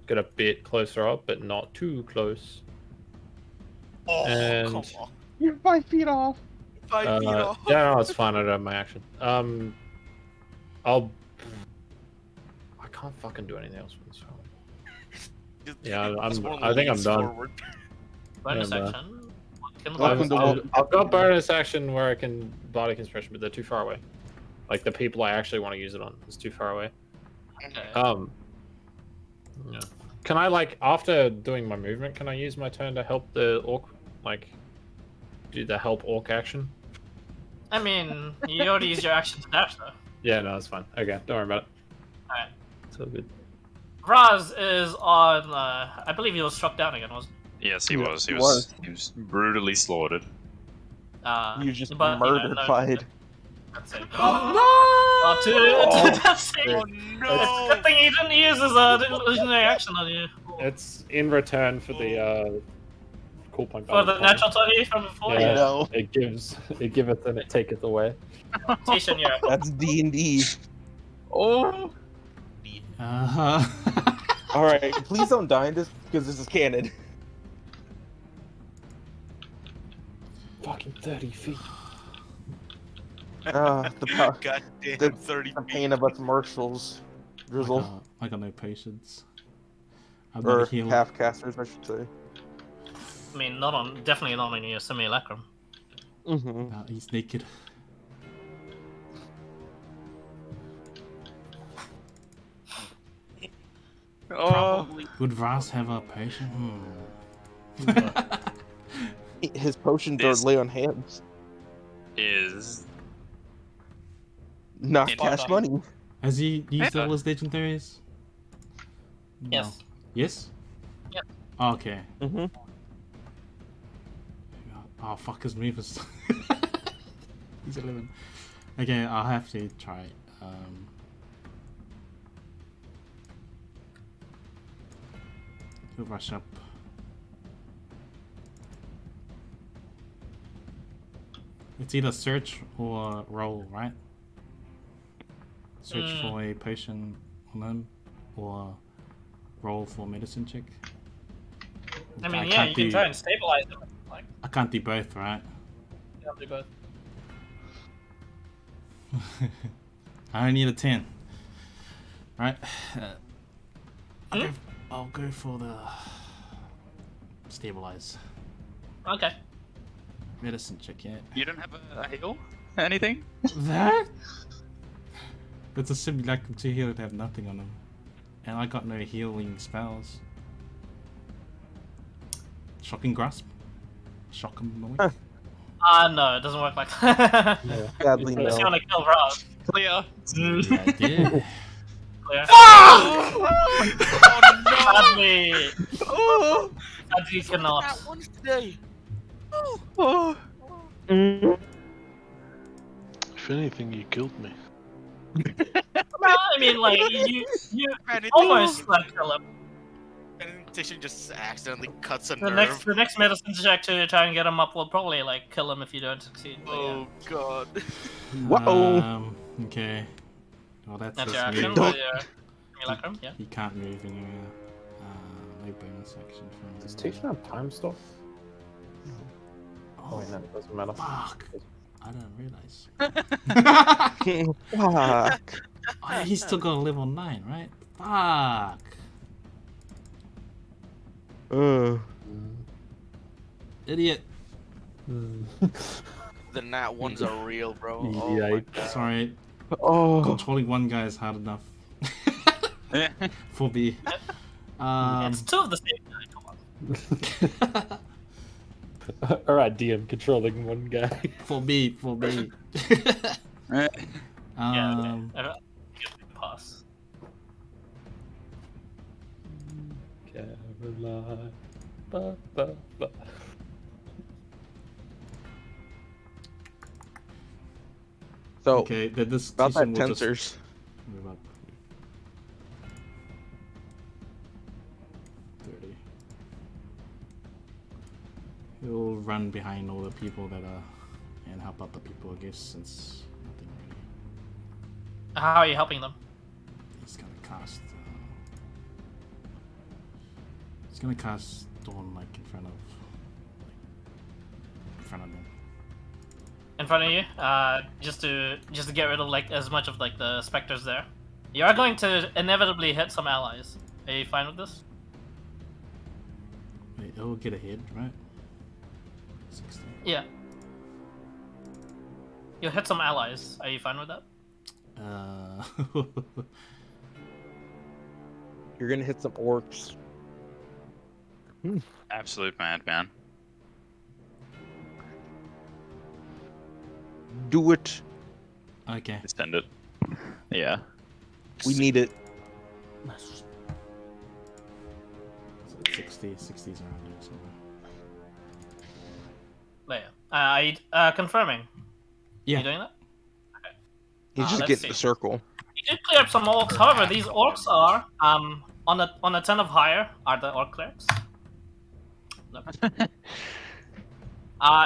get a bit closer up, but not too close. Oh, And come on. You're 5 feet off. 5 feet off. yeah, no, it's fine. I don't have my action. I can't fucking do anything else with this. Yeah, I think I'm done. Forward. Bonus Yeah, action. Can Welcome to I've got bonus action where I can Bardic Inspiration, but they're too far away. Like the people I actually want to use it on is too far away. Okay. Yeah. Can I like after doing my movement? Can I use my turn to help the orc? Like, do the help orc action? I mean, you already used your action to dash though. Yeah, no, that's fine. Okay, don't worry about it. Alright. It's all good. Raz is on. I believe he was struck down again, wasn't Yes, he Yeah, was. he He was brutally slaughted. he? You just but, you know, no, murdered. that's it. Oh, Oh, that's it. Oh no! Good thing he didn't use his illusionary action on you. It's in return for the cool point. For the bonus natural 20 from before? point. Yeah, No. it giveth and it taketh away. Station, you're up. That's D&D. Oh. All right, please don't die in this because this is canon. Fucking 30 feet. The Goddamn, the- 30 the feet. pain of us marshals, Drizzle, I got no patience. I'm not or healed. half casters, I should say. I mean, definitely not on your simulacrum. Mm-hmm. He's naked. Oh. Would Vras have a patient? His potions This- are lay on hands, Is not It- cash money. Has he used Yeah. all his legendaries? No. Yes. Yes? Yep. Oh, okay. Mm-hmm. Oh, fuck, his move is... He's 11. Okay, I'll have to try. He'll rush up. It's either search or roll, right? Search for a potion on him, or roll for medicine check. I mean, yeah, can't you can do- try and stabilize him. Like, I can't do both, right? you can do both. I only need a 10. Right? I'll go for the stabilize. Okay. Medicine check, yeah. You don't have a heal? Anything? That? That's a simulacrum 2 heal that have nothing on them. And I got no healing spells. Shocking grasp? Shock him annoying? No, it doesn't work like that. Sadly, Unless you no. want to kill Raz. Clear. Yeah, I did. Clear. Oh Sadly, Oh. sadly you no! cannot. That one's today. Oh. If anything, you killed me. Well, I mean, like, you Man, it almost like kill him. And Tishan just accidentally cuts a The nerve. next medicine check to try and get him up will probably like kill him if you don't succeed. But, yeah. Oh god. Whoa. Okay. Well, that's That's his your action. move. With your simulacrum, yeah. He can't move anywhere. No bonus action from Does Tishan have time stop? Oh, wait, no, it doesn't matter. Fuck! I didn't realize. Fuck. Oh, he's still got a level 9, right? Fuck! Idiot! The nat ones are real, bro. Oh my Yikes. god. Sorry, Oh. controlling one guy is hard enough. For me. It's two of the same guy. Come on. Alright, DM controlling one guy. For me. Yeah. Um, Okay. Give me a pass. Caroline. Ba, ba, ba. So okay, this about that Tishan will just tensors. move up. run behind all the people that are and help out the people, I guess, since nothing really. How are you helping them? He's gonna cast. He's gonna cast Dawn like in front of them. In front of you, just to get rid of like as much of like the specters there. You are going to inevitably hit some allies. Are you fine with this? Wait, it'll get a hit, right? 60. Yeah. You'll hit some allies. Are you fine with that? You're gonna hit some orcs. Absolute madman. Do it. Okay. Extend it. Yeah. We need it. So 60's around there somewhere. There. Confirming. Yeah. You doing that? He's just let's getting see. the circle. You did clear up some orcs. However, these orcs are on a 10 of higher are the orc clerics. No.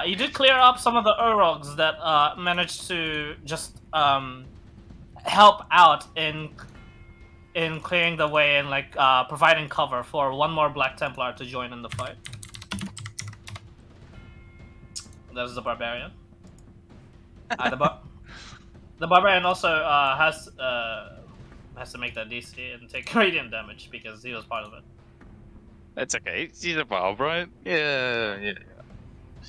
You did clear up some of the Urogs that managed to just help out in clearing the way and like providing cover for one more Black Templar to join in the fight. There's the Barbarian. The Barbarian also has to make that DC and take radiant damage because he was part of it. That's okay. He's a barb, right? Yeah.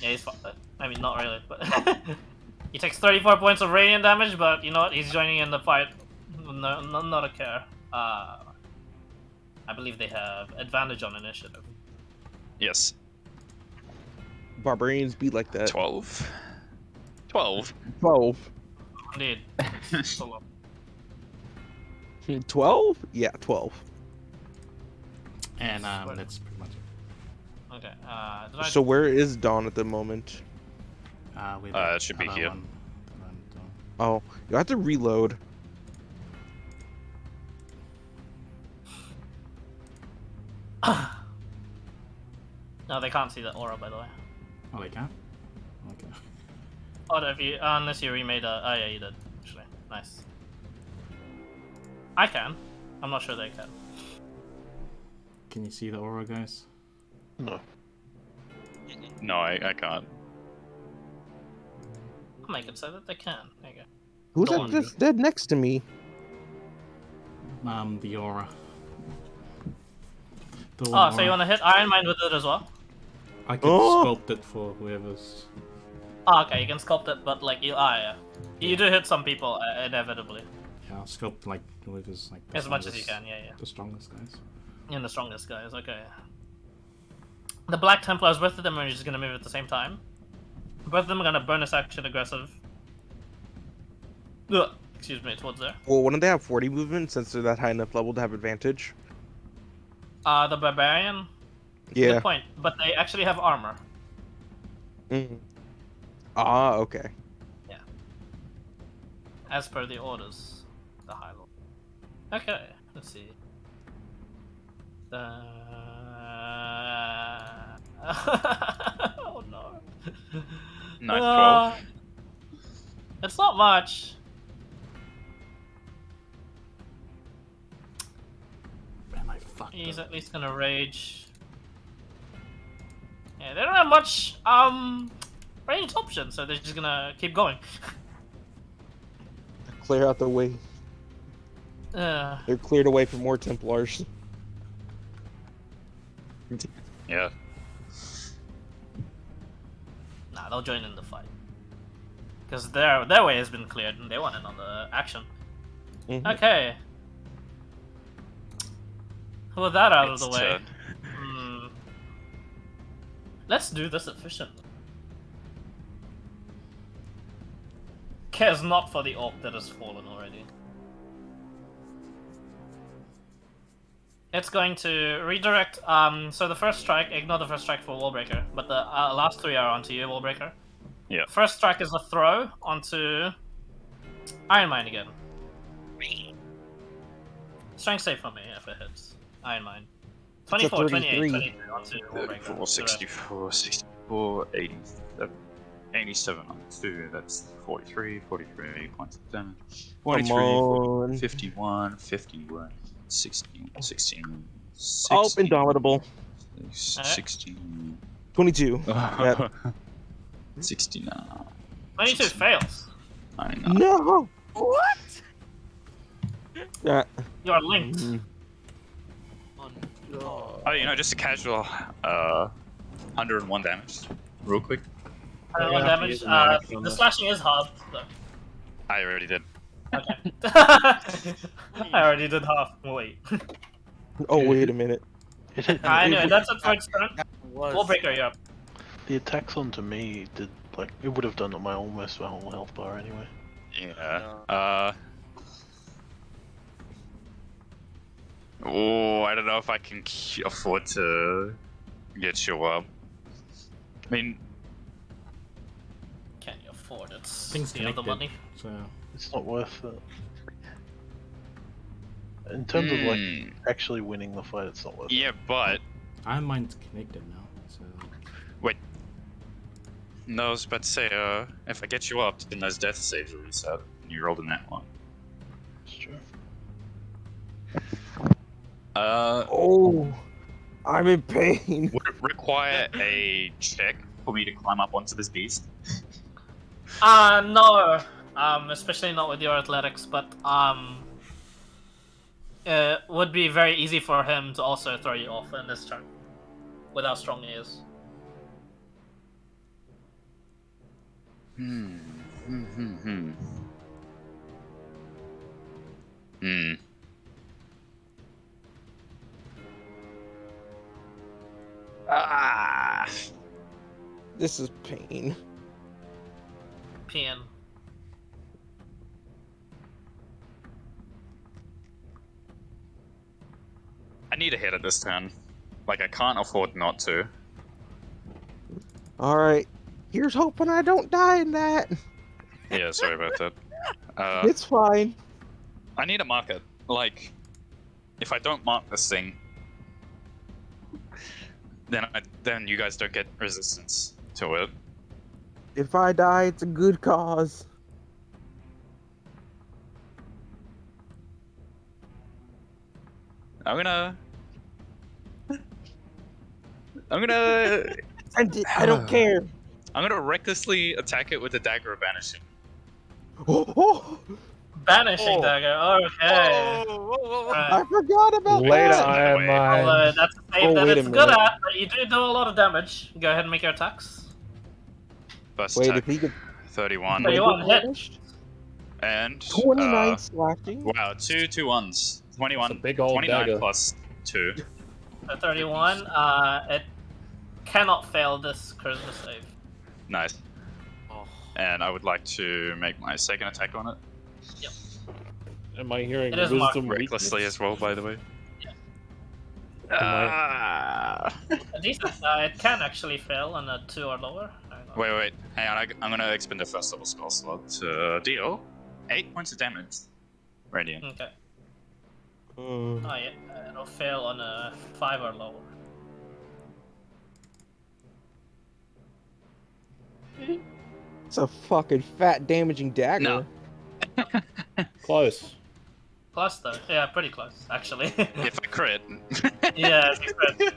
Yeah, he's fine. I mean, not really, but he takes 34 points of radiant damage. But you know what? He's joining in the fight. No, not a care. I believe they have advantage on initiative. Yes. Barbarians be like that. 12. 12. 12. Indeed. So low. 12? Yeah, 12. And that's pretty much it. Okay. So where is Dawn at the moment? With It should be other here. one, Dawn. Oh, you have to reload. No, they can't see the aura, by the way. Oh, they can't? Okay. Oh, if you unless you remade a. Oh yeah, you did. Actually, nice. I can. I'm not sure they can. Can you see the aura, guys? No. No, I can't. I'll make it so that they can. There you go. Who's Dawn. that just dead next to me? The aura. The Oh, so you want to hit Iron Mind with it as well? I could Oh! sculpt it for whoever's. Oh, okay, you can sculpt it, but like you, yeah, you do hit some people inevitably. Yeah, I'll sculpt like whoever's like the As much as you strongest- can, yeah. The strongest guys. And the strongest guys, okay. The Black Templars, both of them are just gonna move at the same time. Both of them are gonna bonus action aggressive. Ugh, excuse me, towards there. Well, wouldn't they have 40 movement since they're that high enough level to have advantage? The Barbarian. Yeah. Good point, but they actually have armor. Mm. Ah, okay. As per the orders, the high level. Okay, let's see. Oh no. 9, 12. It's not much. Man, I fucked He's up. at least gonna rage. Yeah, they don't have much range options, so they're just gonna keep going. Clear out the way. Uh, They're cleared away from more Templars. Yeah. nah, they'll join in the fight. Because their way has been cleared and they want in on the action. Mhm. Okay. With that out of the It's way, turn. let's do this efficiently. Cares not for the orc that has fallen already. It's going to redirect, so the first strike, ignore the first strike for Wallbreaker, but the last three are onto you, Wallbreaker. Yeah. First strike is a throw onto Iron Mine again. Strength save for me if it hits. Iron Mine. 24, 28, 33. 22 onto Wallbreaker. 34, 64, 60. 84, 87. 87 on 2, that's 43 points of damage. 43, on. 51, 51, 16, 16, Oh, 16, Indomitable. 16, 22. Yep. 69. 22 fails. 99. No! What? Yeah. You are linked. Mm. Oh, you know, just a casual 101 damage. Real quick. 101 Yeah, damage. he's an action on The this. slashing is half. So. I already did. Okay. I already did half. Wait. Oh, wait a minute. It hit, Anyway, that's it for its turn. Was We'll break her up. the attacks onto me did like it would have done my almost my whole health bar anyway. Yeah. Oh, I don't know if I can afford to get you up. I mean, Can you afford it? Things You have the connected. money. So It's not worth it. In terms of like hmm, actually winning the fight, it's not worth it. yeah, but I mine's connected now. So no, I was about to say, if I get you up, then those death saves will reset. And you rolled in that one. It's true. Oh, I'm in pain. Would it require a check for me to climb up onto this beast? No. Especially not with your athletics, but it would be very easy for him to also throw you off in this turn, with how strong he is. Hmm. Ah. This is pain. PN. I need a hit at this turn. Like, I can't afford not to. Alright. Here's hoping I don't die in that. Yeah, sorry about that. It's fine. I need to mark it. Like, if I don't mark this thing, then you guys don't get resistance to it. If I die, it's a good cause. I'm gonna I don't care. I'm gonna recklessly attack it with the dagger of banishing. Oh, Banishing Oh. dagger. Okay. I forgot about Later, that. I am mine. That's a save Oh, that wait a it's good minute. at, but you do a lot of damage. Go ahead and make your attacks. First Wait, attack, if he could 31, So you want hit? and 29 slashing. wow, two ones. 21, It's a big old 29 dagger. plus 2. So 31. It cannot fail this charisma save. Nice. Oh. And I would like to make my second attack on it. Am I hearing It is marked wisdom Recklessly weakness? as well, by the way. Am Ah. Decent. It can actually fail on a 2 or lower. Hang on. Wait, hang on. I'm gonna expend a first level spell slot to deal 8 points of damage. Radiant. Okay. Oh yeah, it'll fail on a 5 or lower. It's a fucking fat damaging dagger. No. Close. Close though. Yeah, pretty close actually. If I crit. Yeah, if you crit.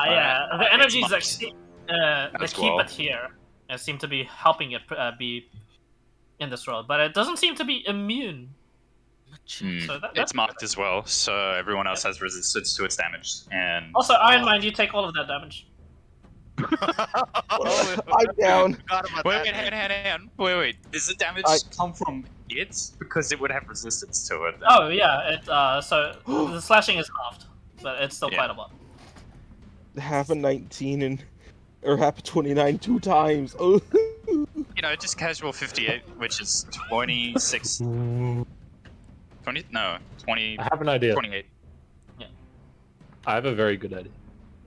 Yeah. The energies that they As keep well. it here and seem to be helping it be in this world, but it doesn't seem to be immune. Hmm. So that's It's marked as well, so everyone else has resistance to its damage. And Also, Iron Mind, you take all of that damage. I'm down. Forgot about wait, that. hang on. Wait. Does the damage come from it? Because it would have resistance to it. Oh yeah, it so the slashing is halved, but it's still Yeah. quite a lot. Half a 19 or half a 29 2 times. Oh. You know, just casual 58, which is 26. 20? No, 20. I have an idea. 28. I have a very good idea.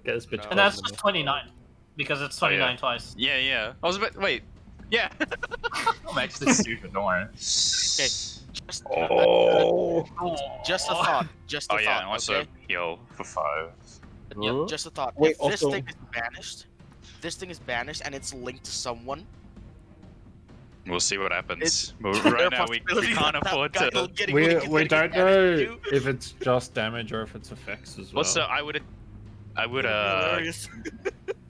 Get this bitch. No. And that's closer to just 29 because it's 29 yeah. twice. Yeah. I was about. Wait. Yeah. I'm actually stupid. Don't worry. Just, Oh. just a thought. Just a Oh thought. yeah, and also okay? heal for 5. Yep, just a thought. Wait, if this also- thing is banished, this thing is banished and it's linked to someone, We'll see what happens. But is there right a now, we possibility can't that afford guy to. getting We linked is we gonna don't get banished know too? if it's just damage or if it's effects as well. Also, I would Hilarious.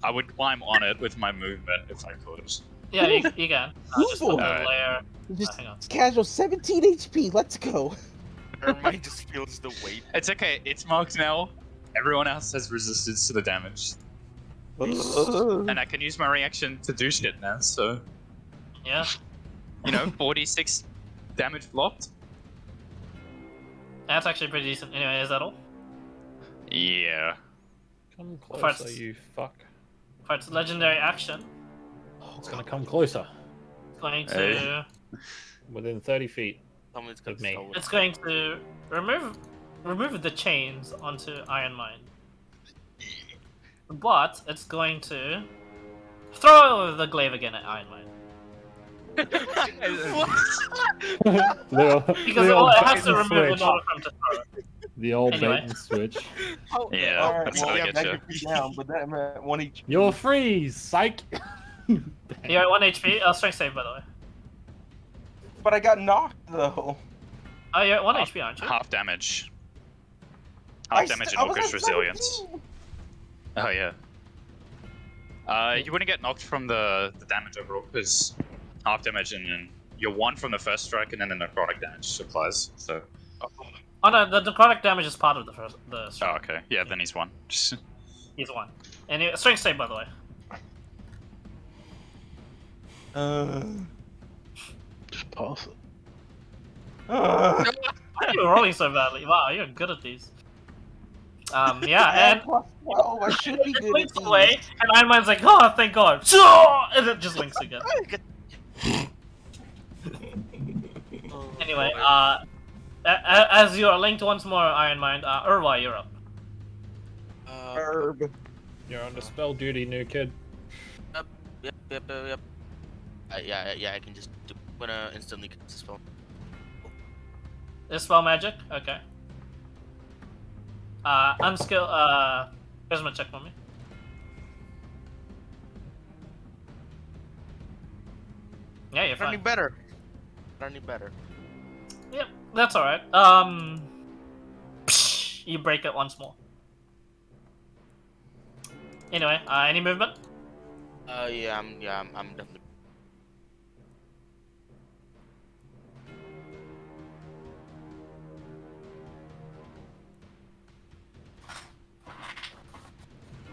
I would climb on it with my movement if I could. Yeah, you can. Just put the Alright. layer. Just hang on. casual 17 HP. Let's go. Ermine just feels the weight. It's okay. It's marked now. Everyone else has resistance to the damage, and I can use my reaction to do shit now. So, Yeah. 46 damage blocked. That's actually pretty decent. Anyway, is that all? Yeah. Come First. closer, you fuck. For its legendary action, It's gonna come closer. it's going to Hey. Within 30 feet. Someone's gonna Of me. steal it. it's going to remove the chains onto Iron Mind. But it's going to throw the glaive again at Iron Mind. Because it has to remove it in order for him to throw it. The old Anyway. bait and switch. Yeah, Alright, that's well, how I yeah, get that you. could be down, but that meant 1 HP. You're free, psych! You're at 1 HP. Strength save, by the way. But I got knocked though. Oh, you're at 1 HP, aren't you? Half damage. I Half damage st- and I was Orcus at resilience. 17. Oh yeah. You wouldn't get knocked from the damage overall because half damage and then you're 1 from the first strike and then the necrotic damage applies. So. Oh no, the necrotic damage is part of the first. Oh Strike. okay. Yeah, then he's 1. He's 1. And strength save, by the way. Just pass it. Why are you rolling so badly? Wow, you're good at these. Yeah, and plus 12. I should be it good links at away, these. and Iron Mind's like, oh, thank God. And it just links again. Anyway, as you are linked once more, Iron Mind, Urwa, you're up. Herb. You're on spell duty, new kid. Yep. Yeah, I can just gonna instantly cast the spell. Is spell magic? Okay. Unskill, charisma check for me. Yeah, you're Not any fine. better. Not any better. Yep, that's alright. You break it once more. Anyway, any movement? Yeah, I'm definitely.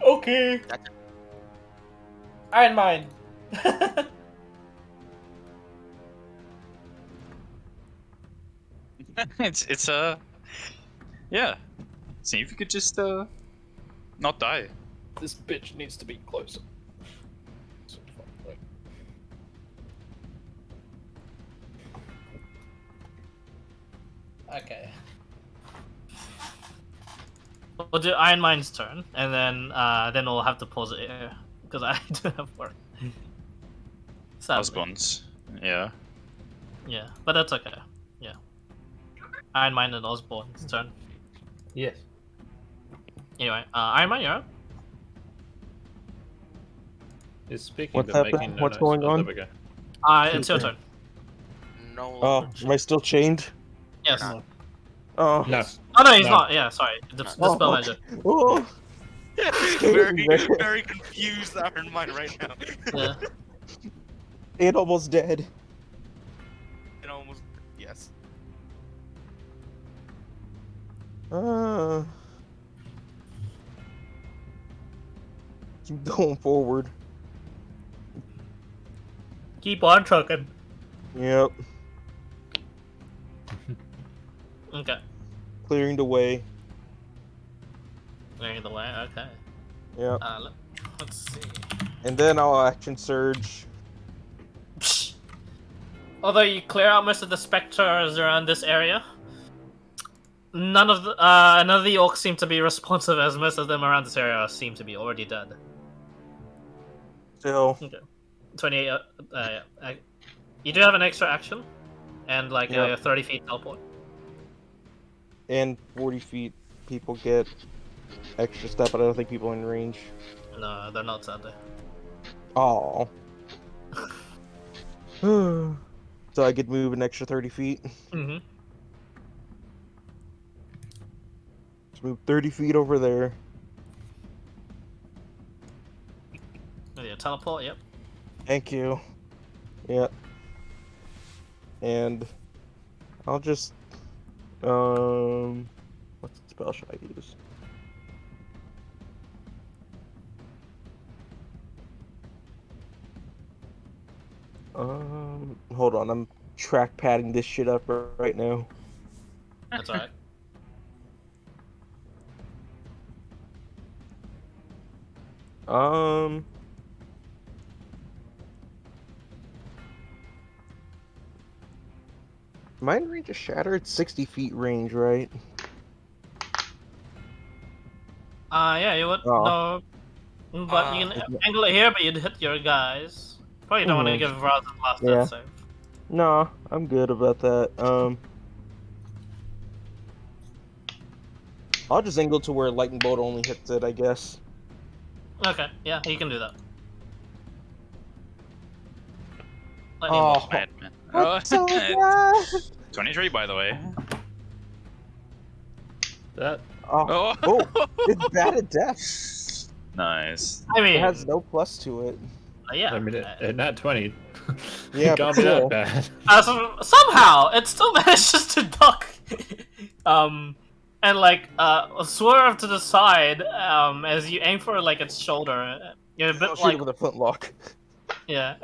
Okay. That's it. Iron Mind. it's yeah. See if you could just not die. This bitch needs to be closer. Okay. We'll do Iron Mind's turn, and then we'll have to pause it here because I do have work. Sadly. Osborne's. Yeah. Yeah, but that's okay. Yeah. Iron Mind and Osborne's turn. Yes. Anyway, Iron Mind, you're up. Is speaking What's of happening? making no What's noise. going Oh, on? there we go. It's your turn. No. Oh, longer am I still chained? Yes. not. Oh. No. Oh no, he's No. not. Yeah, sorry. The spell Oh, magic. Oh. very, very confused Iron Mind right now. Yeah. And almost dead. It almost. Yes. Keep going forward. Keep on trucking. Yep. Okay. Clearing the way. Clearing the way. Okay. Yep. Let's see. And then I'll action surge. Although you clear out most of the specters around this area, none of the orcs seem to be responsive, as most of them around this area seem to be already dead. Still. Okay. 28. Yeah. You do have an extra action, and like Yeah. a 30 feet teleport. And 40 feet people get extra step, but I don't think people in range. No, they're not sadly. Oh. So I could move an extra 30 feet. Mm-hmm. Let's move 30 feet over there. Yeah, teleport. Yep. Thank you. Yeah. And I'll just what spell should I use? Hold on, I'm track padding this shit up right now. That's alright. Mind range is shattered, 60 feet range, right? Yeah, you would Oh. no, but you can angle it here, but you'd hit your guys. Probably don't want to give Vraz the last Yeah. death save. No, I'm good about that. I'll just angle to where lightning bolt only hits it, I guess. Okay, yeah, you can do that. Oh, Madman. what's all that? 23, by the way. That Oh, it's bad at death. Nice. I mean, It has no plus to it. yeah. I mean, nat 20. Yeah, It can't but be still. that bad. Somehow it still manages to duck, and like swerve to the side as you aim for like its shoulder. You're a I'll bit shoot like it with a flintlock. yeah.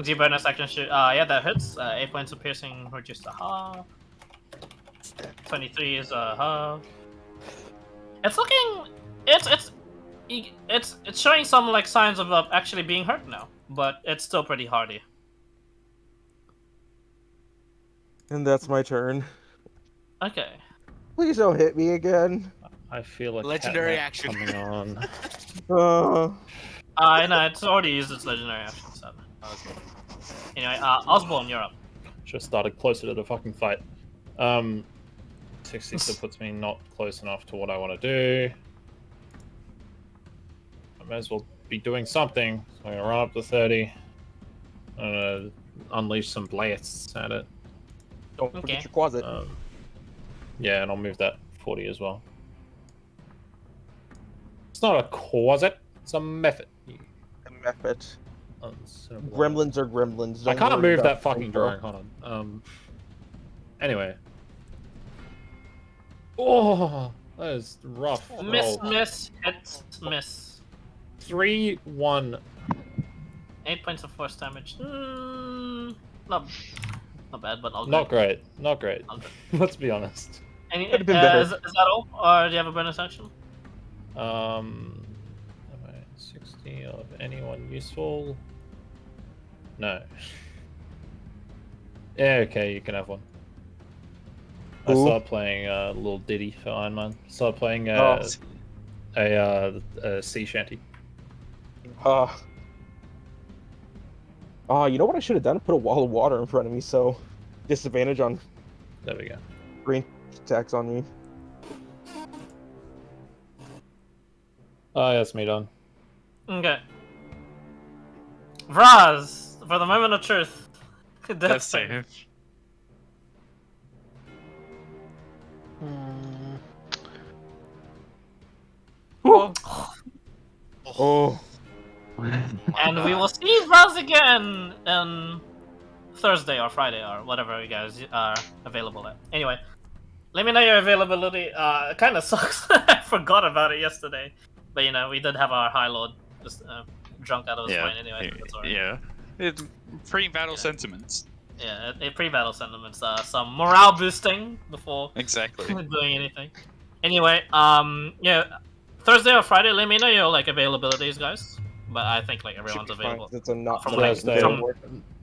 Do you bonus action shoot? Yeah, that hits. 8 points of piercing, reduced to half. 23 is half. It's looking. It's showing some like signs of actually being hurt now, but it's still pretty hardy. And that's my turn. Okay. Please don't hit me again. I feel like Legendary catnap action. coming on. No, it's already used its legendary action. So. Anyway, Osborne, you're up. Just started closer to the fucking fight. 60 still puts me not close enough to what I want to do. I may as well be doing something. So I'm gonna run up to 30. I'm gonna unleash some blasts at it. Don't forget your closet. Yeah, and I'll move that 40 as well. It's not a closet, it's a method. Method. Oh, Gremlins are gremlins. I Don't can't worry move about that fucking info. drawing. Hold on. Anyway. Oh, that is rough. Miss, roll. miss, hit, miss. 3-1. 8 points of force damage. Not bad, but all good. Not great. Not great. All good. Let's be honest. Could've been better. Is that all, or do you have a bonus action? Am I 60 of anyone useful? No. Yeah, okay, you can have one. I Ooh. started playing a little ditty for Iron Man. Started playing a sea shanty. You know what I should have done? Put a wall of water in front of me, so disadvantage on There we go. green attacks on me. Oh, that's me done. Okay. Vraz, for the moment of truth. That's safe. Oh. And we will see Vraz again on Thursday or Friday or whatever you guys are available at. Anyway, let me know your availability. It kind of sucks. I forgot about it yesterday. But you know, we did have our High Lord just drunk out of his mind anyway. So that's all right. Yeah. Pre-battle sentiments. Yeah, pre-battle sentiments. Some morale boosting before Exactly. doing anything. Anyway, yeah, Thursday or Friday. Let me know your like availabilities, guys. But I think like everyone's available. It's a not From Thursday. from-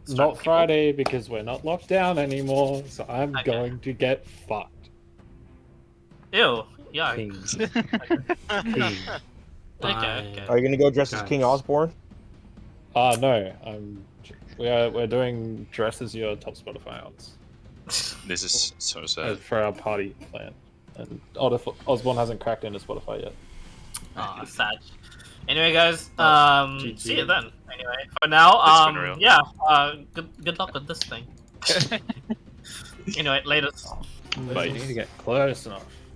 Not Friday because we're not locked down anymore, so I'm Okay. going to get fucked. Ew. Yeah. Fiends. Okay. Are you gonna go dressed as Guys. King Osborne? No, we're doing dress as your top Spotify odds This is so sad. for our party plan, and Osborne hasn't cracked into Spotify yet. Aw, sad. Anyway, guys, GG. see you then. Anyway, for now, It's been real. yeah, good luck with this thing. Anyway, later. Bye. You need to get close enough.